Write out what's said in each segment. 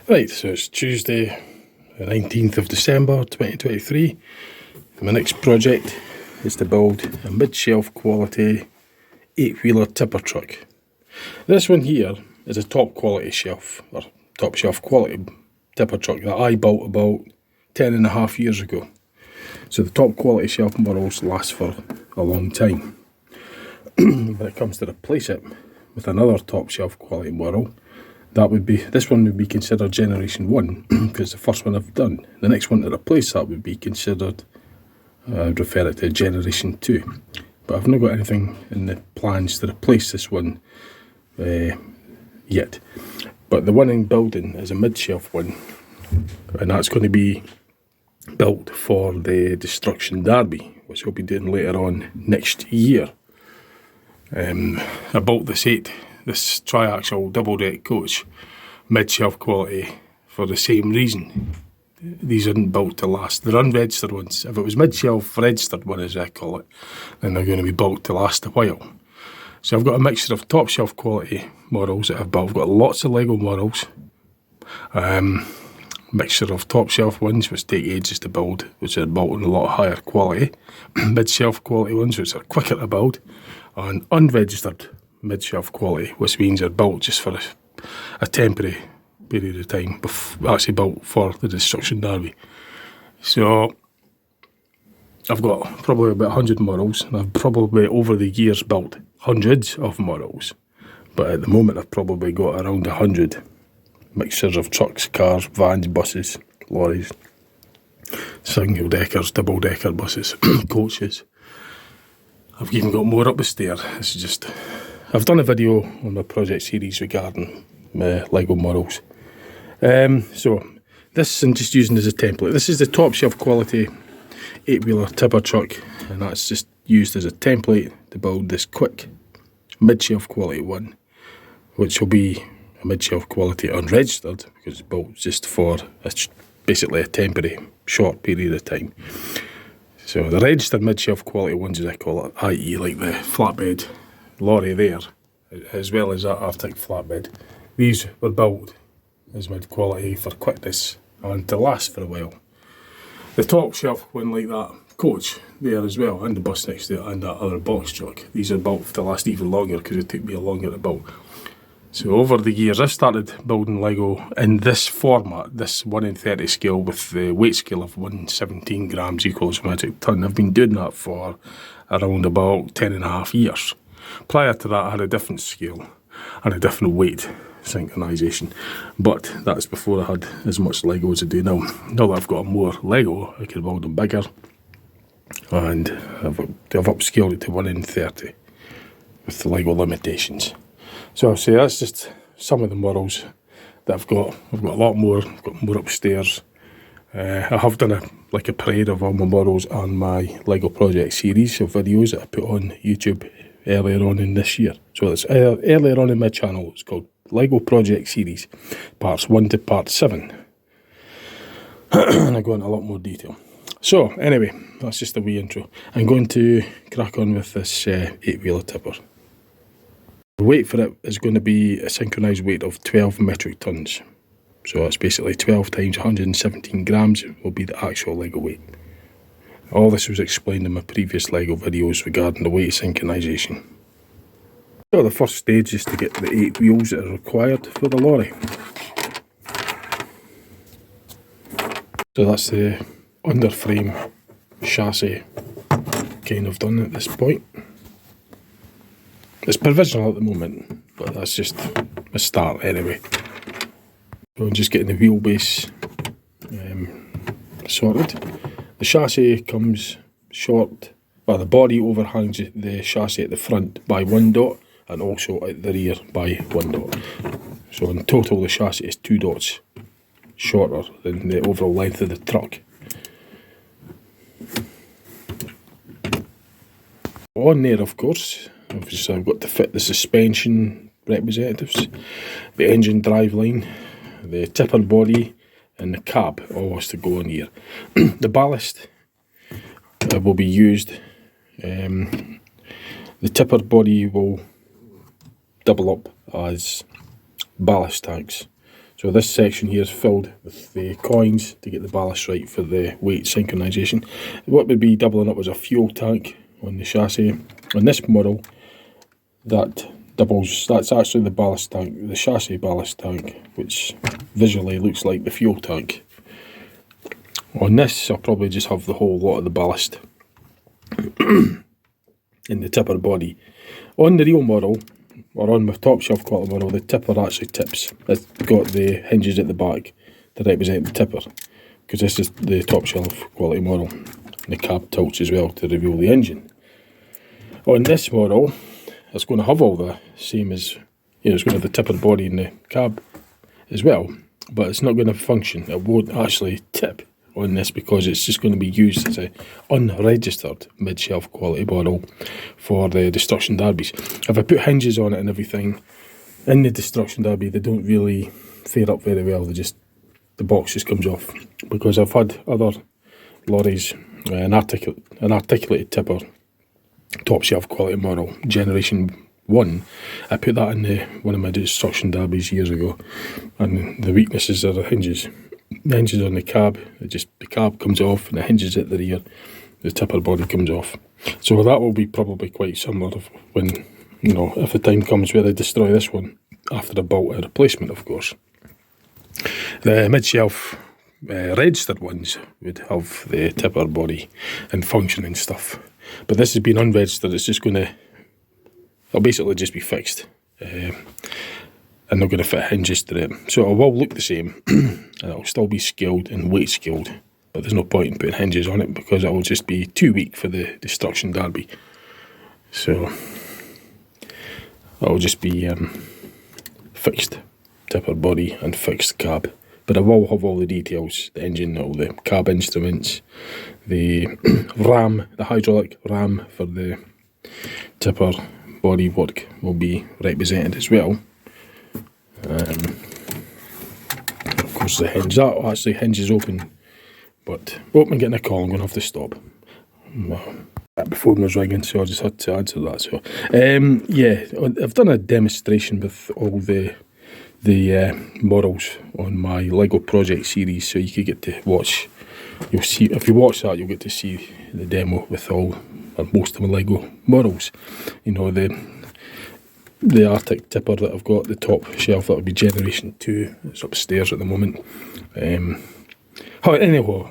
Right, so it's Tuesday, the 19th of December 2023. My next project is to build a mid-shelf quality 8-wheeler tipper truck. This one here is a top quality shelf, or top shelf quality tipper truck that I built about 10.5 years ago. So the top quality shelf models last for a long time. When it comes to replace it with another top shelf quality model, this one would be considered generation 1 because the first one I've done. The next one to replace that would be considered, I'd refer it to generation 2. But I've not got anything in the plans to replace this one yet. But the one in building is a mid-shelf one, and that's going to be built for the Destruction Derby, which we'll be doing later on next year. I built this tri-axle double-deck coach mid-shelf quality for the same reason. These aren't built to last. They're unregistered ones. If it was mid-shelf registered one, as I call it, then they're going to be built to last a while. So I've got a mixture of top shelf quality models that I've built. I've got lots of Lego models. Mixture of top shelf ones which take ages to build, which are built in a lot higher quality. Mid-shelf quality ones which are quicker to build. And unregistered mid-shelf quality, which means they're built just for a temporary period of time, actually built for the Destruction Derby. So I've got probably about 100 models, and I've probably over the years built hundreds of models, but at the moment I've probably got around 100 mixtures of trucks, cars, vans, buses, lorries, single deckers, double decker buses, coaches. I've even got more up the stair. This is just, I've done a video on my project series regarding my Lego models. So this I'm just using as a template. This is the top shelf quality 8-wheeler tipper truck, and that's just used as a template to build this quick mid-shelf quality one, which will be a mid-shelf quality unregistered because it's built just for basically a temporary short period of time. So the registered mid-shelf quality ones, as I call it, i.e. like the flatbed lorry there, as well as that Arctic flatbed, these were built as mid-quality for quickness and to last for a while. The top shelf one like that coach there as well, and the bus next to it, and that other box truck, these are built to last even longer because it took me longer to build. So over the years I've started building Lego in this format, this 1 in 30 scale with the weight scale of 117 grams equals a metric ton. I've been doing that for around about 10.5 years. Prior to that I had a different scale and a different weight synchronisation, but that's before I had as much Lego as I do now. Now that I've got more Lego, I can build them bigger, and I've upscaled it to 1 in 30 with the Lego limitations. So I'll say that's just some of the models that I've got. I've got a lot more. I've got more upstairs. I have done a parade of all my models on my Lego project series of videos that I put on YouTube earlier on in this year. So it's earlier on in my channel. It's called Lego Project Series, parts 1 to part 7. And I go into a lot more detail. So anyway, that's just a wee intro. I'm going to crack on with this 8-wheeler tipper. The weight for it is going to be a synchronised weight of 12 metric tons. So that's basically 12 times 117 grams will be the actual Lego weight. All this was explained in my previous Lego videos regarding the weight synchronisation. So the first stage is to get the 8 wheels that are required for the lorry. So that's the underframe chassis kind of done at this point. It's provisional at the moment, but that's just a start anyway. So I'm just getting the wheelbase sorted. The chassis comes short, well, the body overhangs the chassis at the front by 1 dot and also at the rear by 1 dot. So in total the chassis is 2 dots shorter than the overall length of the truck. On there, of course, obviously I've got to fit the suspension representatives, the engine driveline, the tipper body, and the cab all has to go on here. The ballast will be used. The tipper body will double up as ballast tanks. So this section here is filled with the coins to get the ballast right for the weight synchronization. What would be doubling up as a fuel tank on the chassis. On this model, that doubles, that's actually the ballast tank, the chassis ballast tank, which visually looks like the fuel tank. On this, I'll probably just have the whole lot of the ballast in the tipper body. On the real model, or on my top shelf quality model, the tipper actually tips. It's got the hinges at the back to represent the tipper, because this is the top shelf quality model. And the cab tilts as well to reveal the engine. On this model, it's going to have all the same as, it's going to have the tipper body in the cab as well, but it's not going to function. It won't actually tip on this because it's just going to be used as an unregistered mid-shelf quality model for the Destruction Derbies. If I put hinges on it and everything in the Destruction Derby, they don't really fare up very well. The box just comes off, because I've had other lorries, an articulated tipper, top shelf quality model, generation 1. I put that in one of my Destruction Derbies years ago, and the weaknesses are the hinges. The hinges on the cab, the cab comes off, and the hinges at the rear, the tipper body comes off. So that will be probably quite similar when, if the time comes where they destroy this one, after I built a replacement, of course. The mid-shelf registered ones would have the tipper body and functioning stuff. But this has been unregistered, it'll basically just be fixed. And they're going to fit hinges to it. So it will look the same, and it'll still be scaled and weight scaled, but there's no point in putting hinges on it because it will just be too weak for the Destruction Derby. So it'll just be fixed tipper body and fixed cab. But I will have all the details, the engine, all the cab instruments, the ram, the hydraulic ram for the tipper body work will be represented as well. Of course the hinge, that actually hinges open, but I'm getting a call, I'm going to have to stop. The phone was ringing, so I just had to answer that. So yeah, I've done a demonstration with all the models on my LEGO project series, so you could get to watch. You'll see, if you watch that, you'll get to see the demo with all or most of my LEGO models. The Arctic tipper that I've got, the top shelf, that would be generation 2. It's upstairs at the moment. Anyway,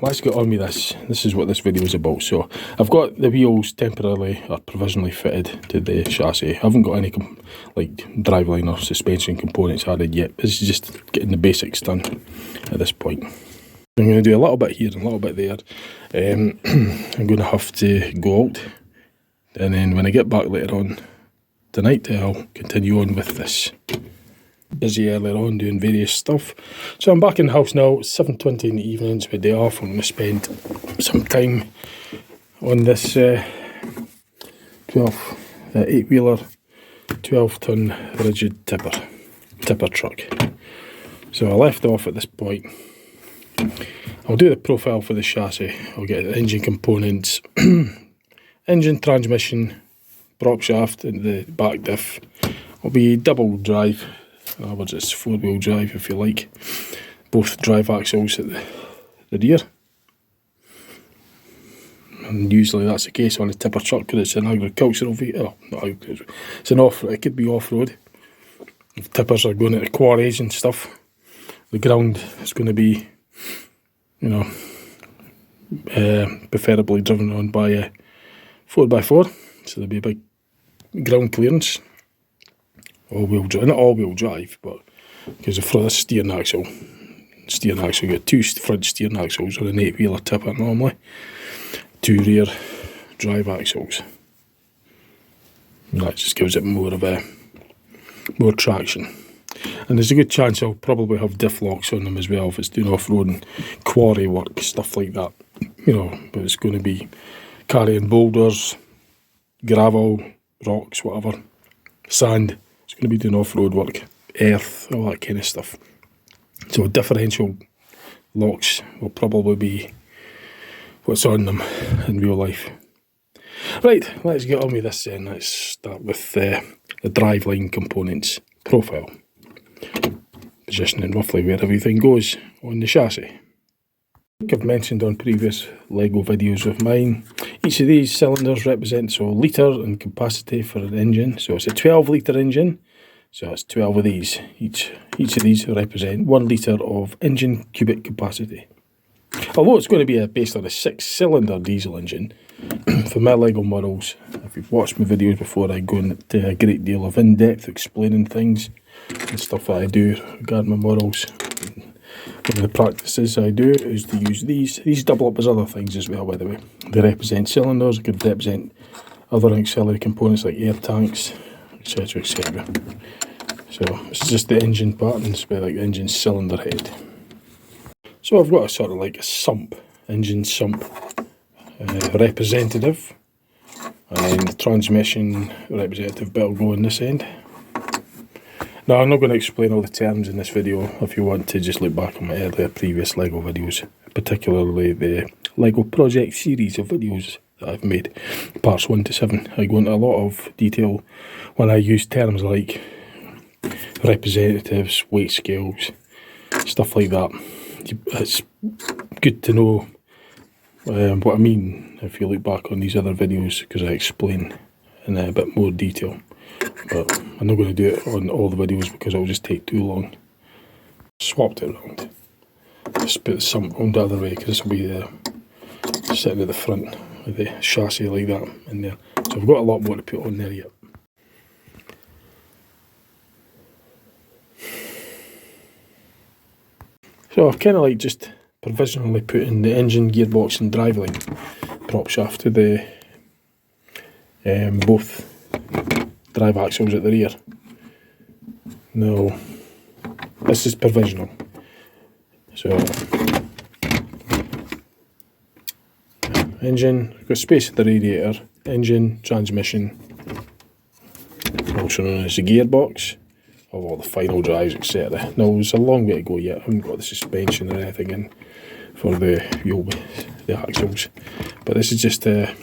let's get on with this. This is what this video is about. So I've got the wheels temporarily or provisionally fitted to the chassis. I haven't got any driveline or suspension components added yet. This is just getting the basics done at this point. I'm going to do a little bit here and a little bit there. I'm going to have to go out, and then when I get back later on tonight, I'll continue on with this. Busy earlier on doing various stuff. So I'm back in the house now. It's 7:20 in the evening, it's my day off. I'm going to spend some time on this 8-wheeler, 12-ton rigid tipper truck. So I left off at this point. I'll do the profile for the chassis. I'll get the engine components, engine, transmission, prop shaft, and the back diff. Will be double drive. In other words, it's 4-wheel drive if you like. Both drive axles at the rear. And usually that's the case on a tipper truck because it's an agricultural vehicle. Oh, not agricultural. It's an it could be off-road. If tippers are going into quarries and stuff, the ground is going to be, preferably driven on by a 4x4. So there'll be a big ground clearance. All-wheel drive, not all-wheel drive, but because the steering axle, you get 2 front steering axles on an 8-wheeler tipper normally, 2 rear drive axles. And that just gives it more traction. And there's a good chance I'll probably have diff locks on them as well if it's doing off-road and quarry work, stuff like that. But it's going to be carrying boulders, gravel, rocks, whatever, sand. It's going to be doing off-road work, earth, all that kind of stuff. So differential locks will probably be what's on them in real life. Right, let's get on with this then. Let's start with the driveline components profile. Positioning roughly where everything goes on the chassis. Like I've mentioned on previous LEGO videos of mine, each of these cylinders represents a litre in capacity for an engine. So it's a 12 litre engine, so it's 12 of these. Each of these represent 1 litre of engine cubic capacity. Although it's going to be based on a 6-cylinder diesel engine, for my LEGO models, if you've watched my videos before, I go into a great deal of in-depth explaining things and stuff that I do regarding my models. One of the practices I do is to use these. These double up as other things as well, by the way. They represent cylinders, they could represent other auxiliary components like air tanks, etc, etc. So this is just the engine part, and it's like the engine cylinder head. So I've got a sort of like a sump, engine sump representative, and the transmission representative bit will go on this end. Now I'm not going to explain all the terms in this video. If you want to just look back on my earlier previous LEGO videos, particularly the LEGO Project series of videos that I've made, parts 1 to 7, I go into a lot of detail when I use terms like representatives, weight scales, stuff like that. It's good to know what I mean if you look back on these other videos, because I explain in a bit more detail. But I'm not going to do it on all the videos because it'll just take too long. Swapped it around. Just put the sump on the other way, because this will be sitting at the front with the chassis like that in there. So I've got a lot more to put on there yet. So I've kind of like just provisionally put in the engine, gearbox and driveline prop shaft to the both drive axles at the rear. No, this is provisional. So engine, we've got space at the radiator, engine, transmission, also known as the gearbox, of all the final drives, etc. Now there's a long way to go yet. I haven't got the suspension or anything in for the axles, but this is just a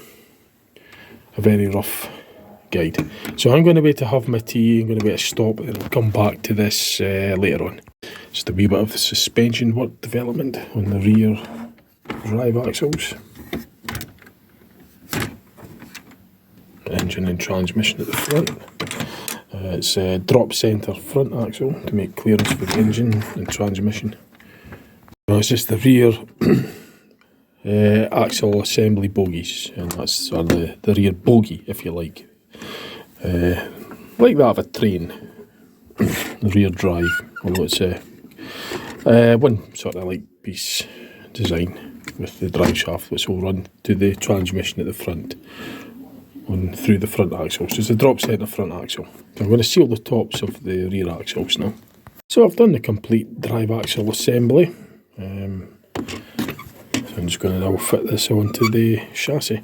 very rough guide. So I'm going to be able to have my tea, I'm going to be able to stop, and I'll come back to this later on. Just a wee bit of the suspension work development on the rear drive axles. Engine and transmission at the front. It's a drop centre front axle to make clearance for the engine and transmission. So it's just the rear axle assembly bogies, and that's the rear bogie, if you like. Like that of a train, the rear drive, although it's one sort of like piece design with the drive shaft which will run to the transmission at the front on through the front axle. So it's a drop centre front axle. So I'm going to seal the tops of the rear axles now. So I've done the complete drive axle assembly. So I'm just going to now fit this onto the chassis.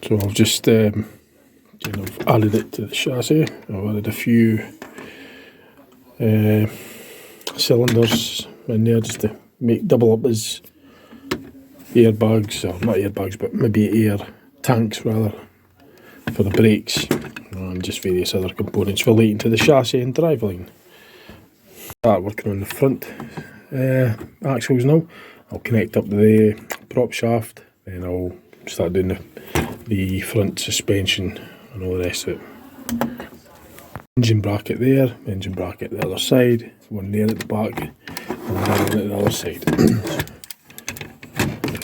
So I've just kind of added it to the chassis. I've added a few cylinders in there just to make double up as airbags, or not airbags, but maybe air tanks rather, for the brakes, and just various other components relating to the chassis and driveline. Start working on the front axles now. I'll connect up the prop shaft, then I'll start doing the front suspension and all the rest of it. Engine bracket there, engine bracket the other side, one there at the back, and one at the other side.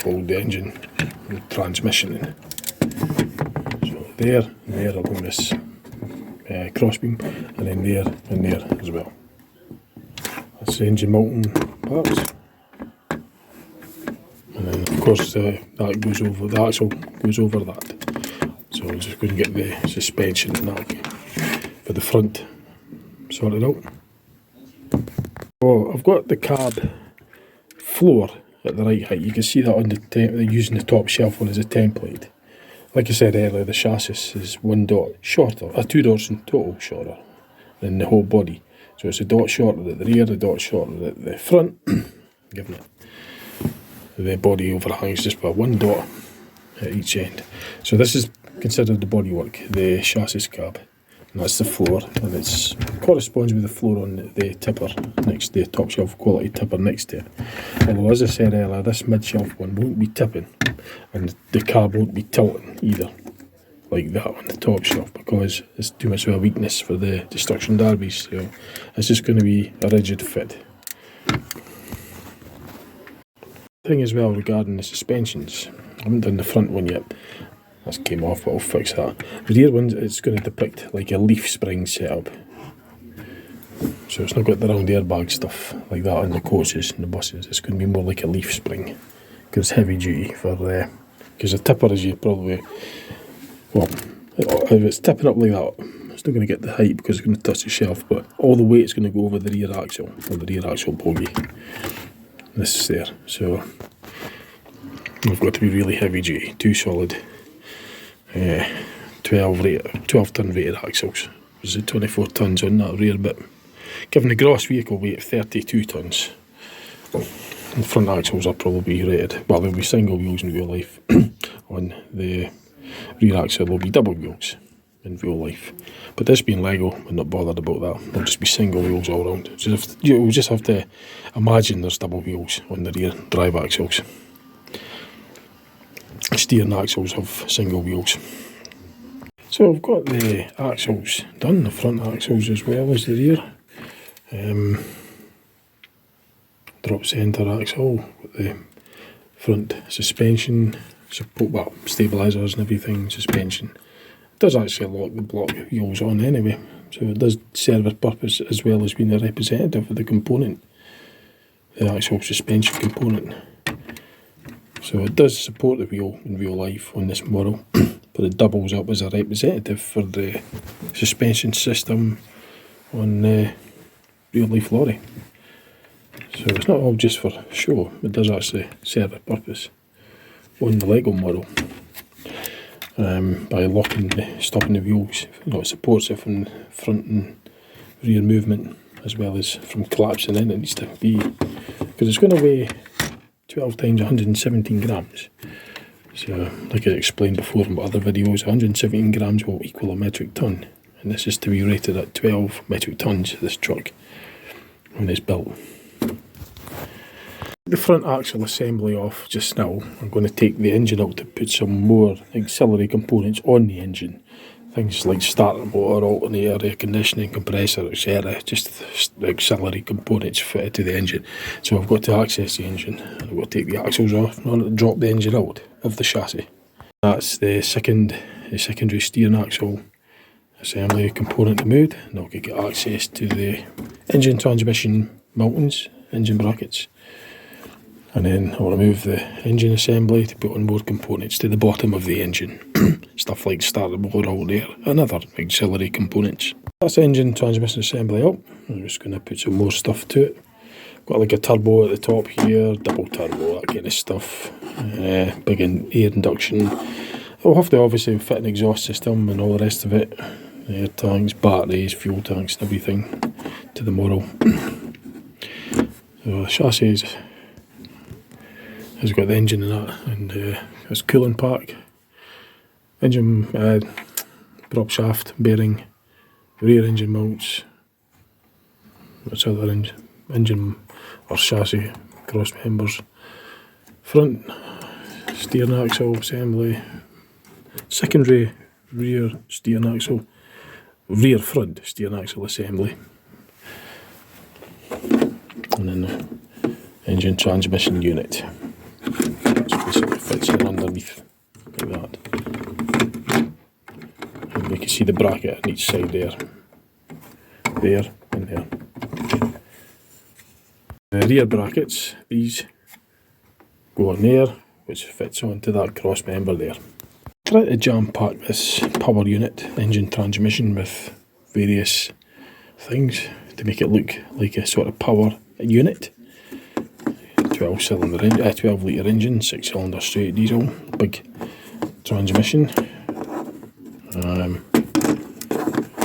Hold the engine and transmission in. So there and there along this crossbeam, and then there and there as well. That's the engine mounting parts. And then of course that goes over, the axle goes over that. So I'm just going to get the suspension and that for the front sorted out. Oh, I've got the cab floor at the right height. You can see that on the using the top shelf one as a template. Like I said earlier, the chassis is 1 dot shorter, 2 dots in total shorter than the whole body. So it's a dot shorter at the rear, a dot shorter at the front, giving it the body overhangs just by 1 dot at each end. So this is considered the bodywork, the chassis cab. And that's the floor, and it corresponds with the floor on the tipper next to the top shelf quality tipper next to it. Although, as I said earlier, this mid-shelf one won't be tipping, and the cab won't be tilting either, like that on the top shelf, because it's too much of a weakness for the Destruction Derbies. So it's just going to be a rigid fit. Thing as well regarding the suspensions, I haven't done the front one yet. That came off, but I'll fix that. The rear one, it's going to depict like a leaf spring setup. So it's not got the round airbag stuff like that on the coaches and the buses. It's going to be more like a leaf spring, because it's heavy duty for the. Because the tipper, as you probably, well, if it's tipping up like that, it's not going to get the height because it's going to touch the shelf. But all the weight's going to go over the rear axle, or the rear axle bogie. This is there, so we've got to be really heavy duty, 2 solid. 12 ton rated axles. There's 24 tons on that rear bit, given the gross vehicle weight of 32 tons. The front axles are probably rated, well, they'll be single wheels in real life. On the rear axle will be double wheels in real life, but this being Lego, I'm not bothered about that. They'll just be single wheels all round. You'll just have to imagine there's double wheels on the rear drive axles. Steering axles have single wheels. So I've got the axles done, the front axles as well as the rear. Drop centre axle with the front suspension, support, well, stabilisers and everything, suspension. It does actually lock the block wheels on anyway, so it does serve a purpose as well as being a representative of the component, the actual suspension component. So it does support the wheel in real life on this model, but it doubles up as a representative for the suspension system on the real life lorry. So it's not all just for show, it does actually serve a purpose on the Lego model. By stopping the wheels, it supports it from front and rear movement, as well as from collapsing in. It needs to be, because it's going to weigh 12 times 117 grams. So, like I explained before in other videos, 117 grams will equal a metric ton, and this is to be rated at 12 metric tons, this truck, when it's built. The front axle assembly off just now. I'm going to take the engine out to put some more auxiliary components on the engine. Things like starter motor, alternator, air conditioning, compressor, etc. Just the auxiliary components fitted to the engine. So I've got to access the engine, and I've got to take the axles off in order to drop the engine out of the chassis. That's the secondary steering axle assembly component removed. Now I can get access to the engine transmission mountings, engine brackets. And then I'll remove the engine assembly to put on more components to the bottom of the engine. Stuff like starter motor out there and other auxiliary components. That's the engine transmission assembly up. I'm just going to put some more stuff to it. Got like a turbo at the top here, double turbo, that kind of stuff. Big air induction. I'll have to obviously fit an exhaust system and all the rest of it. Air tanks, batteries, fuel tanks and everything to the model. So the chassis has got the engine in that, and it's cooling pack, engine prop shaft, bearing, rear engine mounts, what's other engine or chassis cross members, front steering axle assembly, secondary rear steering axle, rear front steering axle assembly, and then the engine transmission unit. So basically fits in underneath like that. And you can see the bracket on each side there. There and there. The rear brackets, these go on there, which fits onto that cross member there. Try to jam pack this power unit, engine transmission, with various things to make it look like a sort of power unit. 12 litre engine, 6 cylinder straight diesel, big transmission.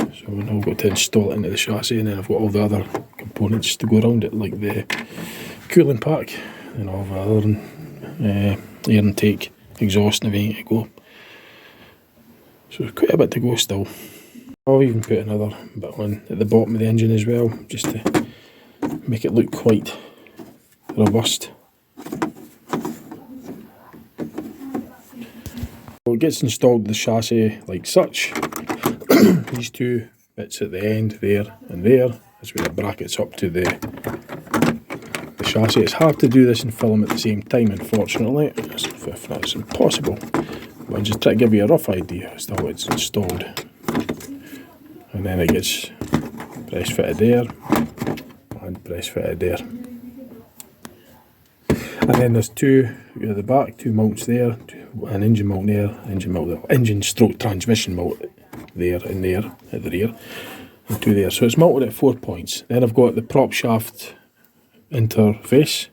So we've now got to install it into the chassis, and then I've got all the other components to go around it, like the cooling pack and all the other air intake, exhaust and everything to go. So there's quite a bit to go still. I'll even put another bit on at the bottom of the engine as well, just to make it look quite robust. So it gets installed the chassis like such. These two bits at the end, there and there, that's where it brackets up to the chassis. It's hard to do this and film at the same time, unfortunately, if that's impossible. But I'll just try to give you a rough idea as to how it's installed. And then it gets press fitted there and press fitted there. And then there's two at the back, two mounts there, an engine mount there, engine stroke transmission mount there and there at the rear, and two there. So it's mounted at 4 points. Then I've got the prop shaft interface,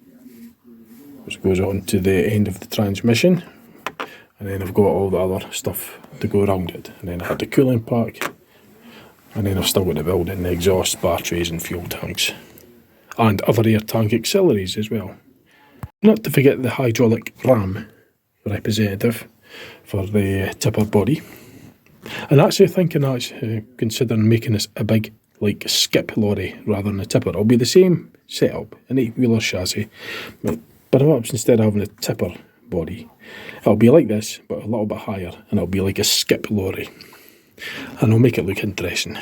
which goes on to the end of the transmission, and then I've got all the other stuff to go around it. And then I had the cooling pack, and then I've still got to build in the exhaust, batteries and fuel tanks, and other air tank auxiliaries as well. Not to forget the hydraulic ram representative for the tipper body. And actually thinking considering making this a big like skip lorry rather than a tipper. It'll be the same setup, an 8-wheeler chassis, but perhaps instead of having a tipper body, it'll be like this but a little bit higher, and it'll be like a skip lorry, and it'll make it look interesting.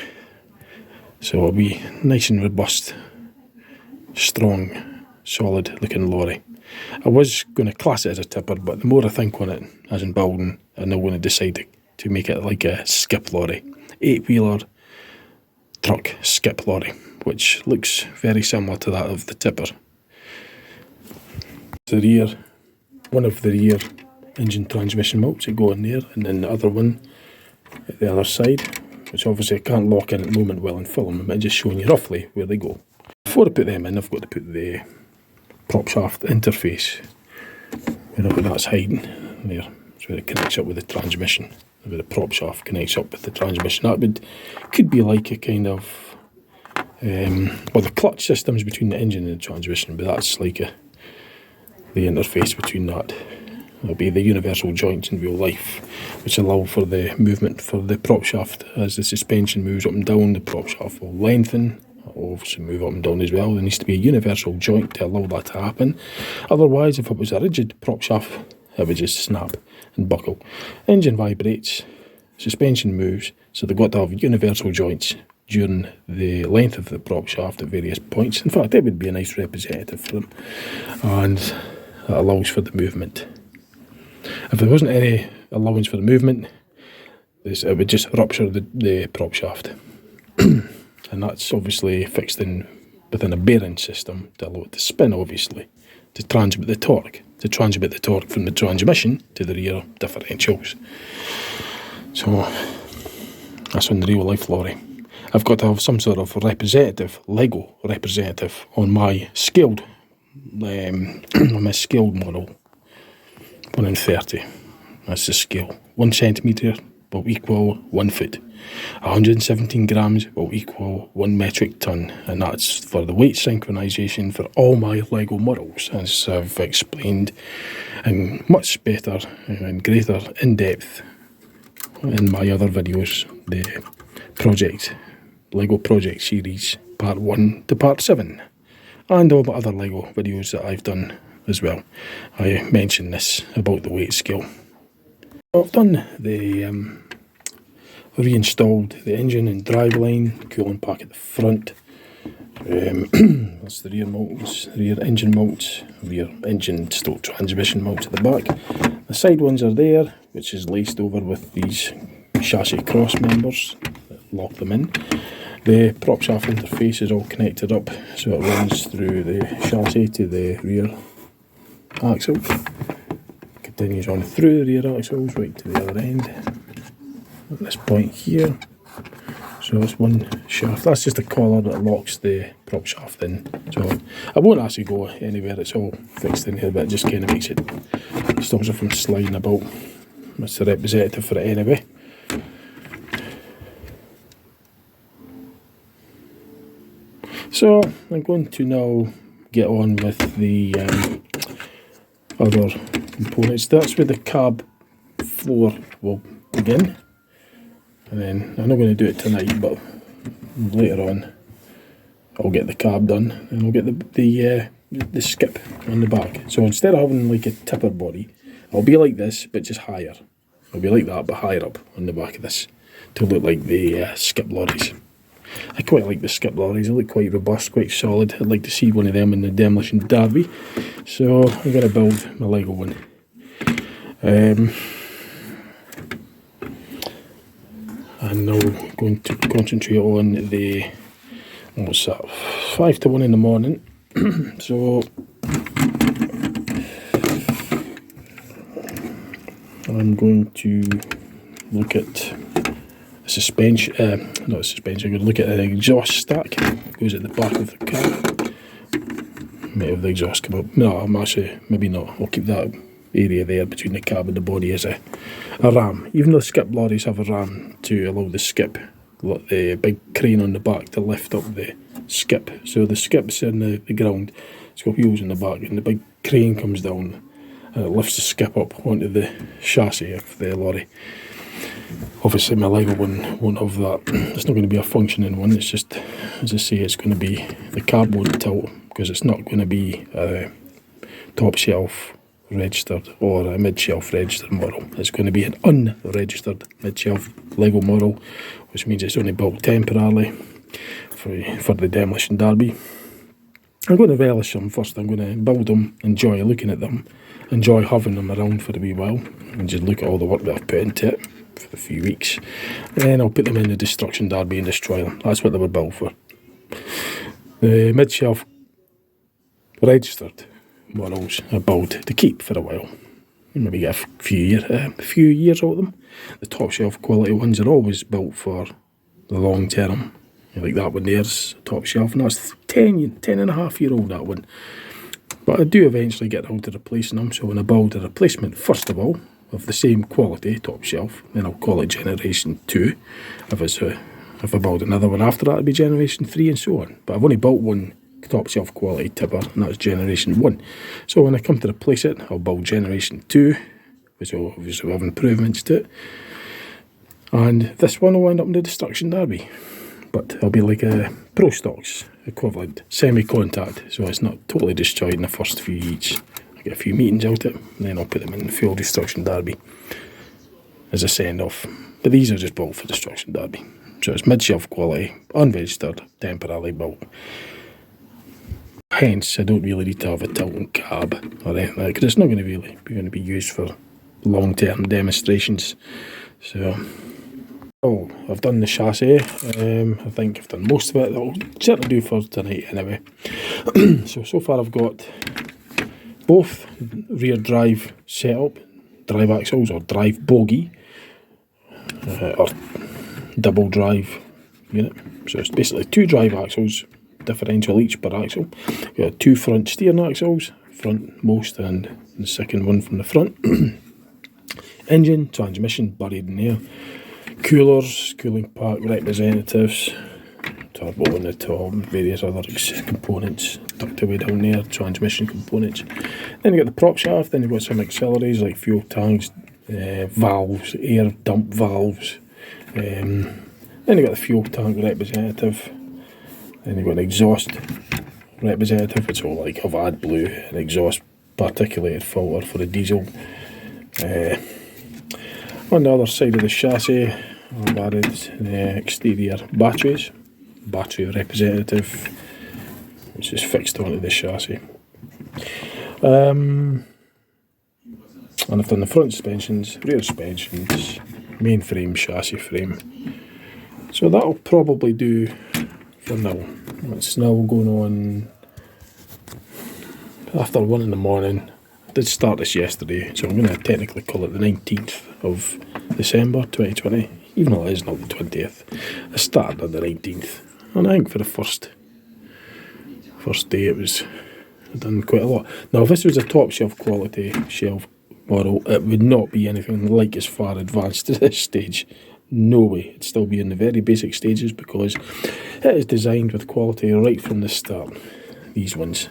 So it'll be nice and robust, strong, solid looking lorry. I was going to class it as a tipper, but the more I think on it as in building, I'm now going to decide to make it like a skip lorry, 8-wheeler truck skip lorry, which looks very similar to that of the tipper. The rear, one of the rear engine transmission mounts that go in there, and then the other one at the other side, which obviously I can't lock in at the moment while in film. I'm just showing you roughly where they go. Before I put them in, I've got to put the prop shaft interface, wherever that's hiding there. That's where it connects up with the transmission, where the prop shaft connects up with the transmission. That could be like a kind of well, the clutch system's between the engine and the transmission, but that's like the interface between that. It'll be the universal joints in real life, which allow for the movement for the prop shaft. As the suspension moves up and down, the prop shaft will lengthen. It'll obviously move up and down as well. There needs to be a universal joint to allow that to happen. Otherwise, if it was a rigid prop shaft, it would just snap and buckle. Engine vibrates, suspension moves, so they've got to have universal joints during the length of the prop shaft at various points. In fact, it would be a nice representative for them, and it allows for the movement. If there wasn't any allowance for the movement, it would just rupture the prop shaft. And that's obviously fixed in within a bearing system to allow it to spin, obviously, to transmit the torque from the transmission to the rear differentials. So that's on the real life lorry. I've got to have some sort of Lego representative on my scaled model. 1 in 30. That's the scale. 1 centimetre will equal 1 foot. 117 grams will equal 1 metric ton, and that's for the weight synchronisation for all my Lego models, as I've explained in much better and greater in depth in my other videos, the Lego Project series, part 1 to part 7, and all my other Lego videos that I've done as well. I mentioned this about the weight scale. I've done the reinstalled the engine and driveline, cooling pack at the front. That's the rear mounts, rear engine mounts, rear engine stroke transmission mounts at the back. The side ones are there, which is laced over with these chassis cross members that lock them in. The prop shaft interface is all connected up, so it runs through the chassis to the rear axle, continues on through the rear axles right to the other end at this point here. So that's one shaft. That's just a collar that locks the prop shaft in. So I won't actually go anywhere, it's all fixed in here, but it just kind of makes it, stops it from sliding about That's the representative for it anyway. So I'm going to now get on with the other components. That's where the cab floor will begin. And then, I'm not going to do it tonight, but later on I'll get the cab done and I'll get the skip on the back. So instead of having like a tipper body, I'll be like this but just higher. I'll be like that but higher up on the back of this to look like the skip lorries. I quite like the skip lorries, they look quite robust, quite solid. I'd like to see one of them in the Demolition Derby. So I'm going to build my Lego one. I'm now going to concentrate on the, what's that, 5 to 1 in the morning. So I'm going to look at a suspension, not a suspension, I'm going to look at an exhaust stack that goes at the back of the car. Might have the exhaust come up. No, I'm actually, maybe not. I'll keep that area there between the cab and the body as a ram. Even though skip lorries have a ram to allow the skip, the big crane on the back to lift up the skip. So the skip's in the ground, it's got wheels in the back, and the big crane comes down and it lifts the skip up onto the chassis of the lorry. Obviously my Lego one won't have that. It's not going to be a functioning one, it's just, as I say, it's going to be, the cab won't tilt because it's not going to be a top shelf registered or a mid-shelf registered model. It's going to be an unregistered mid-shelf Lego model, which means it's only built temporarily for the Demolition Derby. I'm going to relish them first. I'm going to build them, enjoy looking at them, enjoy having them around for a wee while, and just look at all the work that I've put into it for a few weeks. Then I'll put them in the Destruction Derby and destroy them. That's what they were built for. The mid-shelf registered models are built to keep for a while. Maybe get a few years out of them. The top shelf quality ones are always built for the long term. Like that one there's top shelf, and that's 10 and a half year old, that one. But I do eventually get around to replacing them, so when I build a replacement, first of all, of the same quality, top shelf, then I'll call it Generation 2. If I build another one after that, it'll be Generation 3 and so on. But I've only built one top shelf quality tipper, and that's Generation 1. So when I come to replace it, I'll build Generation 2, which will obviously have improvements to it. And this one will end up in the Destruction Derby. But it'll be like a Pro Stocks equivalent, semi-contact, so it's not totally destroyed in the first few heats. I get a few meetings out of it, and then I'll put them in the full Destruction Derby as a send-off. But these are just built for Destruction Derby. So it's mid-shelf quality, unregistered, temporarily built. Hence, I don't really need to have a tilting cab or anything like that, because it's not going to be used for long-term demonstrations. So, I've done the chassis. I think I've done most of it. I'll certainly do for tonight anyway. So far I've got both rear drive setup, drive axles or drive bogie, or double drive unit. So it's basically 2 drive axles, differential each per axle. We've got 2 front steering axles, front most and the second one from the front. Engine, transmission buried in there. Coolers, cooling pack representatives, turbo on the top, various other components tucked away down there, transmission components. Then you've got the prop shaft, then you've got some auxiliaries like fuel tanks, valves, air dump valves. Then you've got the fuel tank representative. Then you've got an exhaust representative, which will like have AdBlue, an exhaust particulated filter for the diesel. On the other side of the chassis, I've added the exterior batteries, battery representative, which is fixed onto the chassis. And I've done the front suspensions, rear suspensions, main frame, chassis frame. So that'll probably do for now. It's now going on after 1 in the morning. I did start this yesterday, so I'm going to technically call it the 19th of December 2020, even though it is not the 20th. I started on the 19th, and I think for the first First day it was, I'd done quite a lot. Now if this was a top shelf quality shelf model, it would not be anything like as far advanced at this stage. No way. It'd still be in the very basic stages because it is designed with quality right from the start. These ones.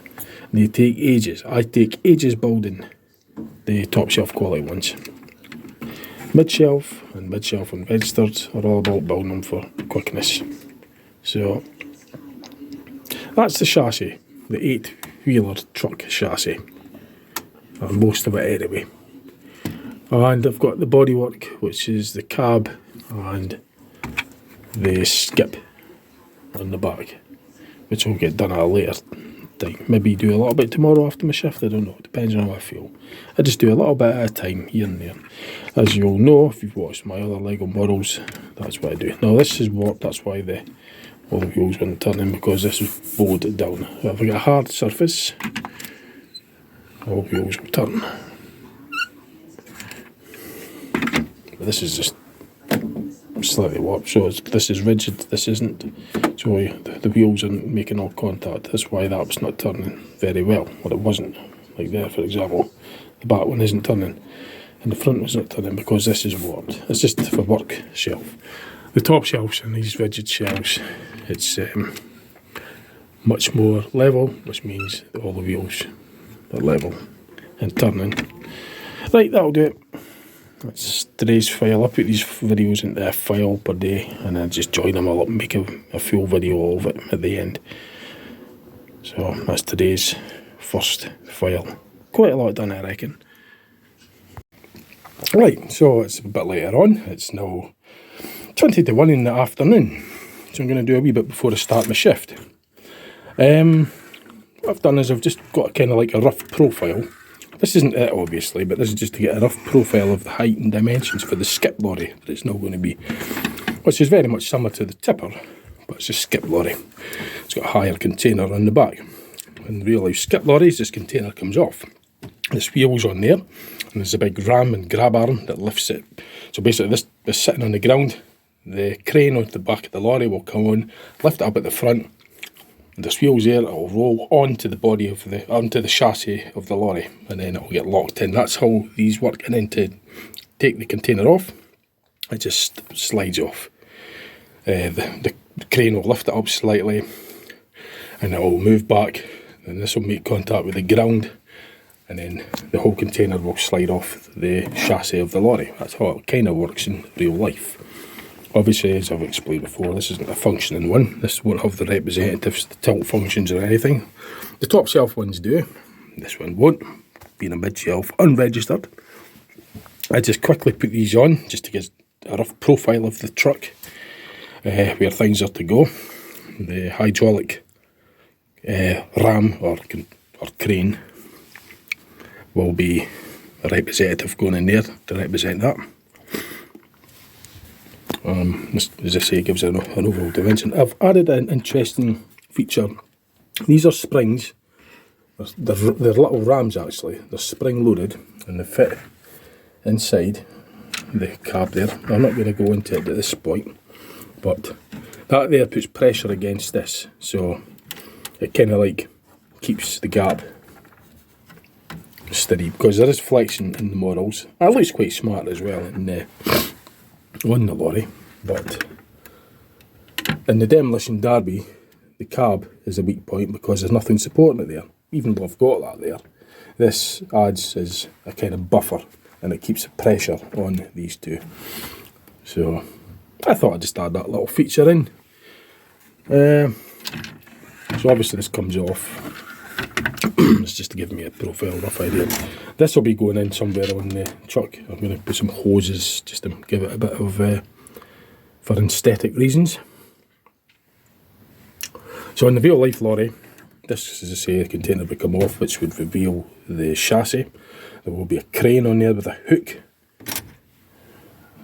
They take ages. I take ages building the top shelf quality ones. Mid-shelf and registered are all about building them for quickness. So that's the chassis, the 8-wheeler truck chassis, or most of it anyway. And I've got the bodywork, which is the cab and the skip on the back, which will get done at a later time. Maybe do a little bit tomorrow after my shift, I don't know, depends on how I feel. I just do a little bit at a time, here and there. As you'll know, if you've watched my other LEGO models, that's what I do. Now this is warped, that's why all the wheels weren't turning, because this is bolted down. If I get a hard surface, all wheels will turn. But this is just slightly warped, so this is rigid, this isn't. So the wheels aren't making all contact. That's why that was not turning very well. Well, it wasn't. Like there, for example, the back one isn't turning, and the front one's not turning because this is warped. It's just for work shelf. The top shelves and these rigid shelves, it's much more level, which means all the wheels are level and turning. Right, that'll do it. That's today's file. I put these videos into a file per day and I just join them all up and make a full video of it at the end. So that's today's first file. Quite a lot done, I reckon. Right, so it's a bit later on. It's now 20 to 1 in the afternoon. So I'm going to do a wee bit before I start my shift. What I've done is I've just got kind of like a rough profile. This isn't it, obviously, but this is just to get a rough profile of the height and dimensions for the skip lorry that it's now going to be, which is very much similar to the tipper, but it's a skip lorry. It's got a higher container on the back. In real life skip lorries, this container comes off. There's wheels on there, and there's a big ram and grab arm that lifts it. So basically this is sitting on the ground. The crane on the back of the lorry will come on, lift it up at the front. There's wheels there, it'll roll onto the body of onto the chassis of the lorry, and then it'll get locked in. That's how these work. And then to take the container off, it just slides off. The crane will lift it up slightly, and it will move back, and this will make contact with the ground, and then the whole container will slide off the chassis of the lorry. That's how it kind of works in real life. Obviously, as I've explained before, this isn't a functioning one. This won't have the representatives, the tilt functions or anything. The top shelf ones do. This one won't, being a mid-shelf, unregistered. I just quickly put these on, just to get a rough profile of the truck, where things are to go. The hydraulic ram or crane will be a representative going in there to represent that. This, as I say, gives an overall dimension. I've added an interesting feature. These are springs. They're little rams actually. They're spring loaded and they fit inside the cab there. I'm not going to go into it at this point, but that there puts pressure against this, so it kind of like keeps the gap steady, because there is flexion in the models. It looks quite smart as well on the lorry, but in the Demolition Derby, the cab is a weak point because there's nothing supporting it there. Even though I've got that there, this adds as a kind of buffer, and it keeps the pressure on these two. So I thought I'd just add that little feature in. So obviously this comes off. It's just to give me a profile, rough idea. This will be going in somewhere on the truck. I'm going to put some hoses just to give it a bit of, for aesthetic reasons. So in the real life lorry, this, as I say, a container would come off, which would reveal the chassis. There will be a crane on there with a hook,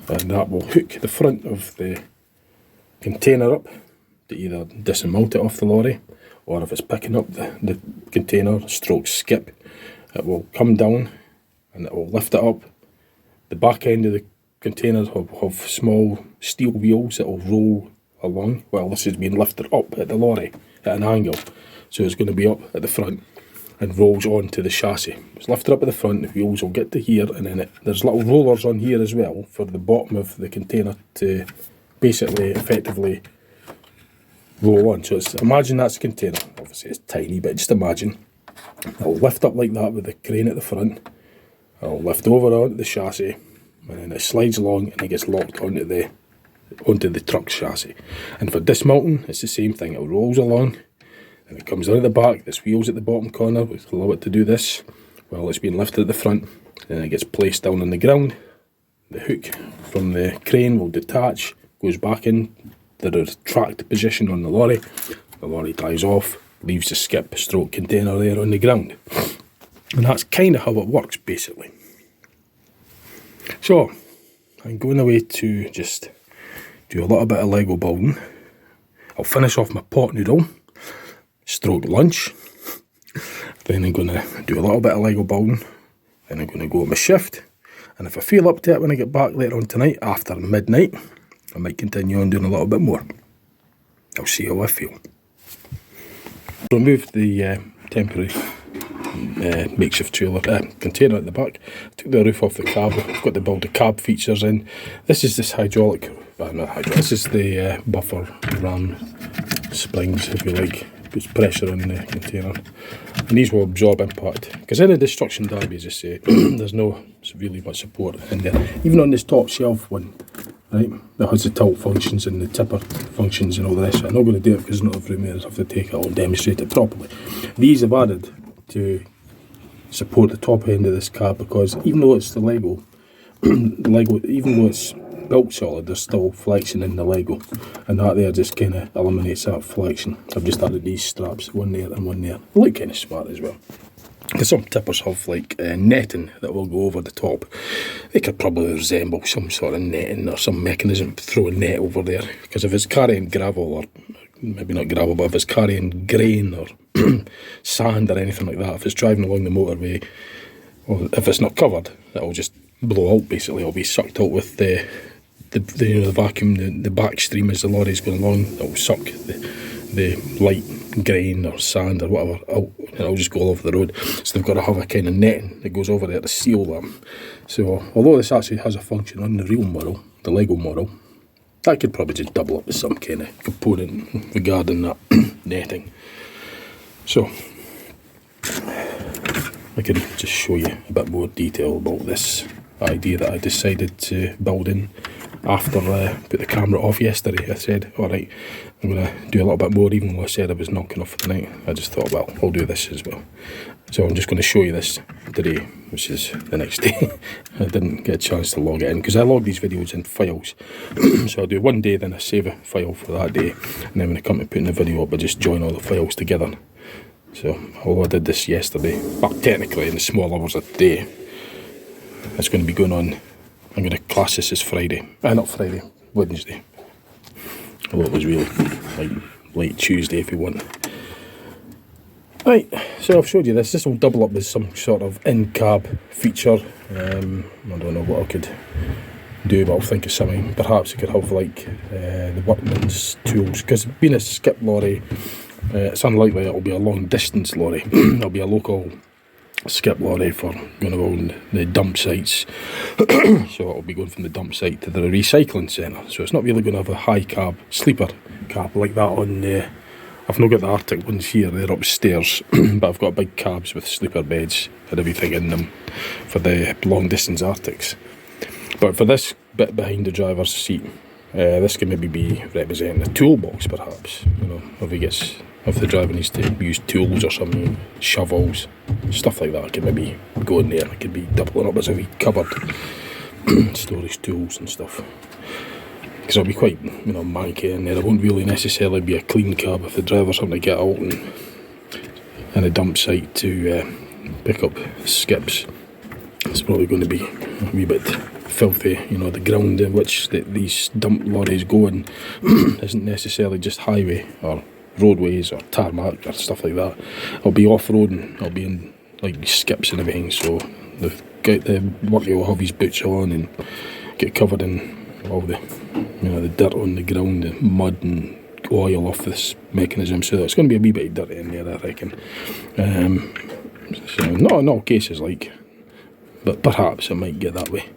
and that will hook the front of the container up to either dismount it off the lorry, or if it's picking up the container stroke skip, it will come down and it will lift it up. The back end of the container will have small steel wheels that will roll along. Well, this is being lifted up at the lorry at an angle, so it's going to be up at the front. and rolls onto the chassis. It's lifted up at the front, the wheels will get to here, and then there's little rollers on here as well for the bottom of the container to basically effectively roll on. So imagine that's a container. Obviously it's tiny, but just imagine. It'll lift up like that with the crane at the front. It'll lift over onto the chassis, and then it slides along and it gets locked onto the truck's chassis. And for dismounting, it's the same thing. It rolls along, and it comes out of the back. There's wheels at the bottom corner which allow it to do this while it's being lifted at the front. Then it gets placed down on the ground. The hook from the crane will detach, goes back in the retract position on the lorry. The lorry dies off, leaves the skip stroke container there on the ground. And that's kind of how it works, basically. So, I'm going away to just do a little bit of Lego building. I'll finish off my pot noodle, stroke lunch. Then I'm going to do a little bit of Lego building. Then I'm going to go on my shift. And if I feel up to it when I get back later on tonight, after midnight, I might continue on doing a little bit more. I'll see how I feel. Removed the temporary makeshift trailer container at the back. Took the roof off the cab. I've got to build the cab features in. This is this hydraulic, not hydraulic, this is the buffer ram springs, if you like. Puts pressure on the container. And these will absorb impact. Because in a destruction derby, as I say, there's no really much support in there. Even on this top shelf one, right, that has the tilt functions and the tipper functions and all the rest of it. I'm not going to do it because there's not enough room here. I have to take it all and demonstrate it properly. These have added to support the top end of this cab, because even though it's the Lego, even though it's built solid, there's still flexion in the Lego, and that there just kind of eliminates that flexion. I've just added these straps, one there and one there. They look kind of smart as well. Because some tippers have like netting that will go over the top. They could probably resemble some sort of netting or some mechanism to throw a net over there. Because if it's carrying gravel, or maybe not gravel, but if it's carrying grain or sand or anything like that, if it's driving along the motorway, or if it's not covered, it'll just blow out basically. It'll be sucked out with the vacuum, the back stream as the lorry's going along. It'll suck the light grain or sand or whatever out, and it'll just go all over the road. So they've got to have a kind of netting that goes over there to seal them. So although this actually has a function on the real model, the Lego model, that could probably just double up with some kind of component regarding that netting. So I can just show you a bit more detail about this idea that I decided to build in after I put the camera off yesterday. I said, alright, I'm going to do a little bit more, even though I said I was knocking off for the night. I just thought, well, I'll do this as well. So I'm just going to show you this today, which is the next day. I didn't get a chance to log it in, because I log these videos in files. So I do one day, then I save a file for that day, and then when I come to putting the video up, I just join all the files together. So although I did this yesterday, but technically in the small hours of the day, it's going to be going on. I'm going to class this as Friday. Not Friday, Wednesday. Although it was really like late Tuesday if you want. Right, so I've showed you this. This will double up as some sort of in-cab feature. I don't know what I could do, but I'll think of something. Perhaps I could have like the workman's tools. Because being a skip lorry, it's unlikely it'll be a long distance lorry. It'll be a local skip lorry for going around the dump sites. So it'll be going from the dump site to the recycling centre. So it's not really going to have a high cab, sleeper cab like that on the... I've not got the Arctic ones here, they're upstairs. But I've got big cabs with sleeper beds and everything in them for the long distance Arctics. But for this bit behind the driver's seat, this can maybe be representing a toolbox perhaps. You know, if the driver needs to use tools or something, shovels, stuff like that, I could maybe go in there. I could be doubling up as a wee cupboard, storage tools and stuff. Because it'll be quite, manky in there. It won't really necessarily be a clean cab if the driver's having to get out and a dump site to pick up skips. It's probably going to be a wee bit filthy. The ground in which these dump lorries go in isn't necessarily just highway or roadways or tarmac or stuff like that. I'll be off-roading, I'll be in like skips and everything, so the worker will have his boots on and get covered in all the the dirt on the ground, the mud and oil off this mechanism, so it's going to be a wee bit dirty in there, I reckon. So not in all cases, like, but perhaps it might get that way.